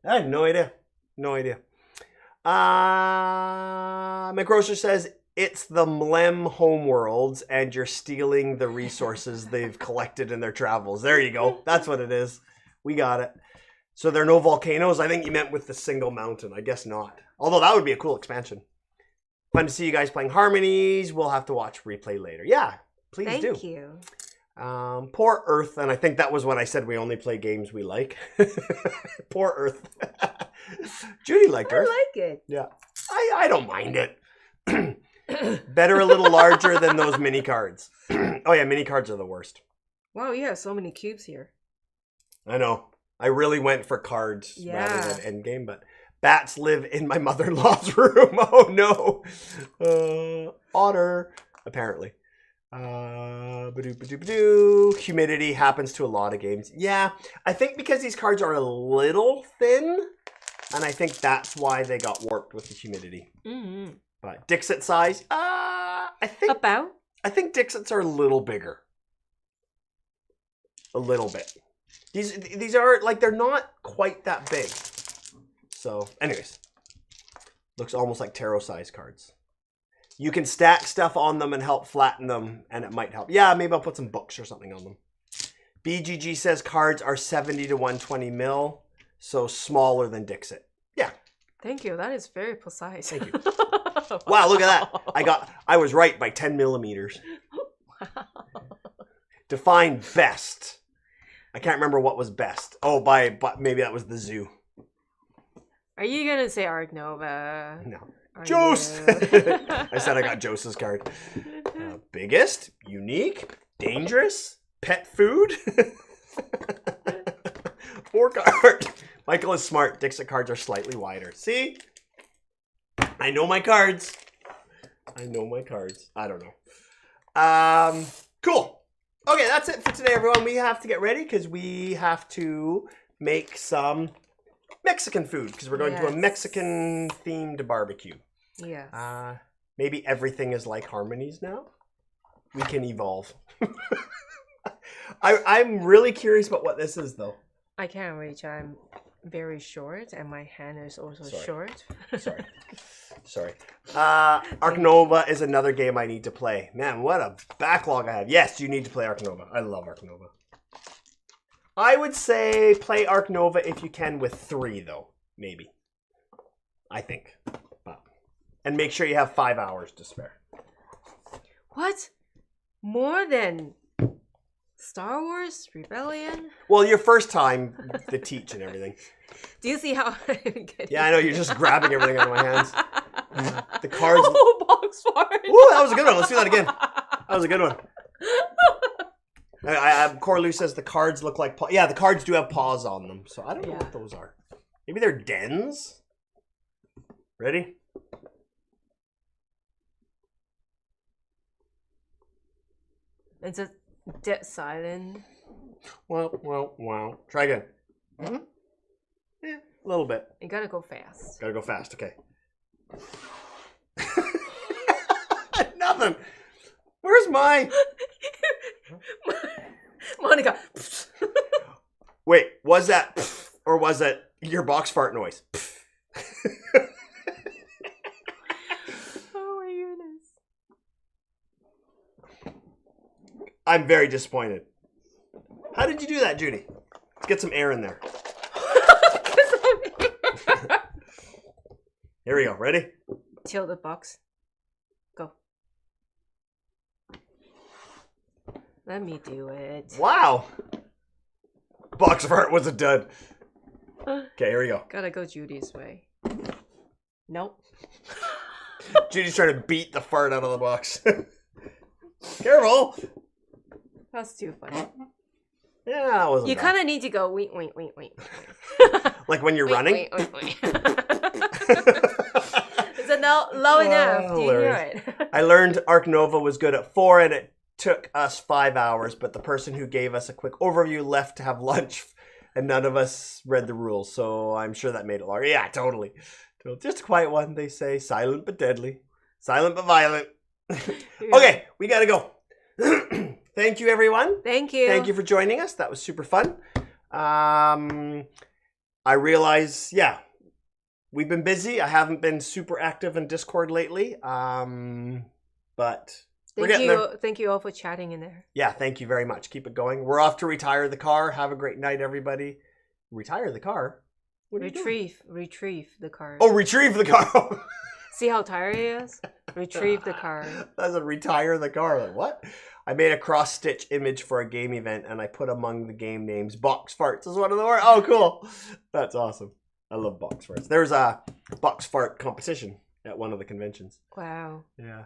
I have no idea. No idea. McRoser says it's the Mlem homeworlds and you're stealing the resources they've collected in their travels. There you go. That's what it is. We got it. So there are no volcanoes? I think you meant with the single mountain. I guess not. Although that would be a cool expansion. Fun to see you guys playing Harmonies. We'll have to watch replay later. Yeah, please do.
Thank you.
Poor Earth, and I think that was when I said we only play games we like. Poor Earth. Judy liked Earth.
I like it.
Yeah. I don't mind it. Better a little larger than those mini cards. Oh yeah, mini cards are the worst.
Wow, you have so many cubes here.
I know. I really went for cards rather than endgame, but bats live in my mother-in-law's room. Oh no. Otter, apparently. Humidity happens to a lot of games. Yeah, I think because these cards are a little thin, and I think that's why they got warped with the humidity. Mm-hmm. But Dixit size, I think Dixits are a little bigger. A little bit. These are, like, they're not quite that big. So, anyways. Looks almost like tarot size cards. You can stack stuff on them and help flatten them, and it might help. Yeah, maybe I'll put some books or something on them. BGG says cards are 70 to 120 mil, so smaller than Dixit. Yeah.
Thank you. That is very precise.
Thank you. Wow, look at that. I was right by 10 millimeters. Wow. Define best. I can't remember what was best. Oh, but maybe that was the zoo.
Are you going to say Arc Nova?
No. Jose! I said I got Jose's card. Biggest, unique, dangerous, pet food. 4 card. Michael is smart. Dixit cards are slightly wider. See? I know my cards. I don't know. Cool. Okay, that's it for today, everyone. We have to get ready because we have to make some Mexican food because we're going to a Mexican-themed barbecue.
Yeah.
Maybe everything is like Harmonies now. We can evolve. I'm really curious about what this is, though.
I can't reach. I'm very short, and my hand is also short. Sorry. Arc Nova is another game I need to play. Man, what a backlog I have. Yes, you need to play Arc Nova. I love Arc Nova. I would say play Arc Nova if you can with 3, though. Maybe. I think. And make sure you have 5 hours to spare. What? More than Star Wars Rebellion?
Well, your first time to teach and everything.
Do you see how I'm getting...
Yeah, I know. You're just grabbing everything out of my hands. The cards...
Oh, box fart.
Ooh, that was a good one. Let's do that again. That was a good one. Corlu says the cards look like... Yeah, the cards do have paws on them. So I don't know what those are. Maybe they're dens? Ready?
It's a dead silent.
Wow. Try again. Mm-hmm. Yeah, a little bit.
You gotta go fast.
Gotta go fast, okay. Nothing. Where's my...
Monica.
Wait, was that or was it your box fart noise?
Oh my goodness.
I'm very disappointed. How did you do that, Judy? Let's get some air in there. Here we go. Ready?
Tilt the box. Go. Let me do it.
Wow. Box fart was a dud. Okay, here we go.
Gotta go Judy's way. Nope.
Judy's trying to beat the fart out of the box. Careful.
That's too funny.
Yeah, that wasn't
You
bad.
kind of need to go, wait.
Like when you're running?
Wait. Is it low enough? Do you hear it?
I learned Arc Nova was good at 4 and it took us 5 hours, but the person who gave us a quick overview left to have lunch and none of us read the rules, so I'm sure that made it longer. Yeah, totally. Just a quiet one, they say. Silent but deadly. Silent but violent. Okay, we gotta go. Thank you, everyone.
Thank you.
Thank you for joining us. That was super fun. I realize, we've been busy. I haven't been super active in Discord lately, but we're getting there.
Thank you all for chatting in there.
Yeah, thank you very much. Keep it going. We're off to retire the car. Have a great night, everybody. Retire the car? What are you doing?
Retrieve the car.
Oh, retrieve the car.
See how tired he is? Retrieve the card.
Doesn't retire the card. Like, what? I made a cross-stitch image for a game event, and I put among the game names box farts as one of the words. Oh, cool. That's awesome. I love box farts. There's a box fart competition at one of the conventions.
Wow.
Yeah.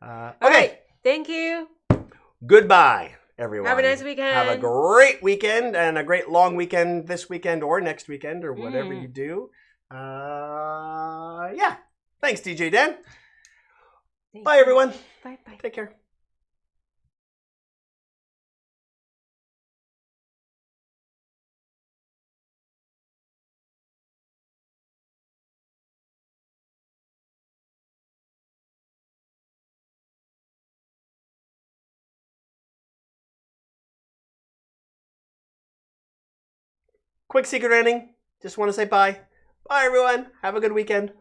All
Okay.
right. Thank you.
Goodbye, everyone.
Have a nice weekend.
Have a great weekend and a great long weekend this weekend or next weekend or whatever you do. Yeah. Thanks, DJ Dan. Bye, everyone.
Bye-bye.
Take care. Quick secret ending. Just want to say bye. Bye, everyone. Have a good weekend.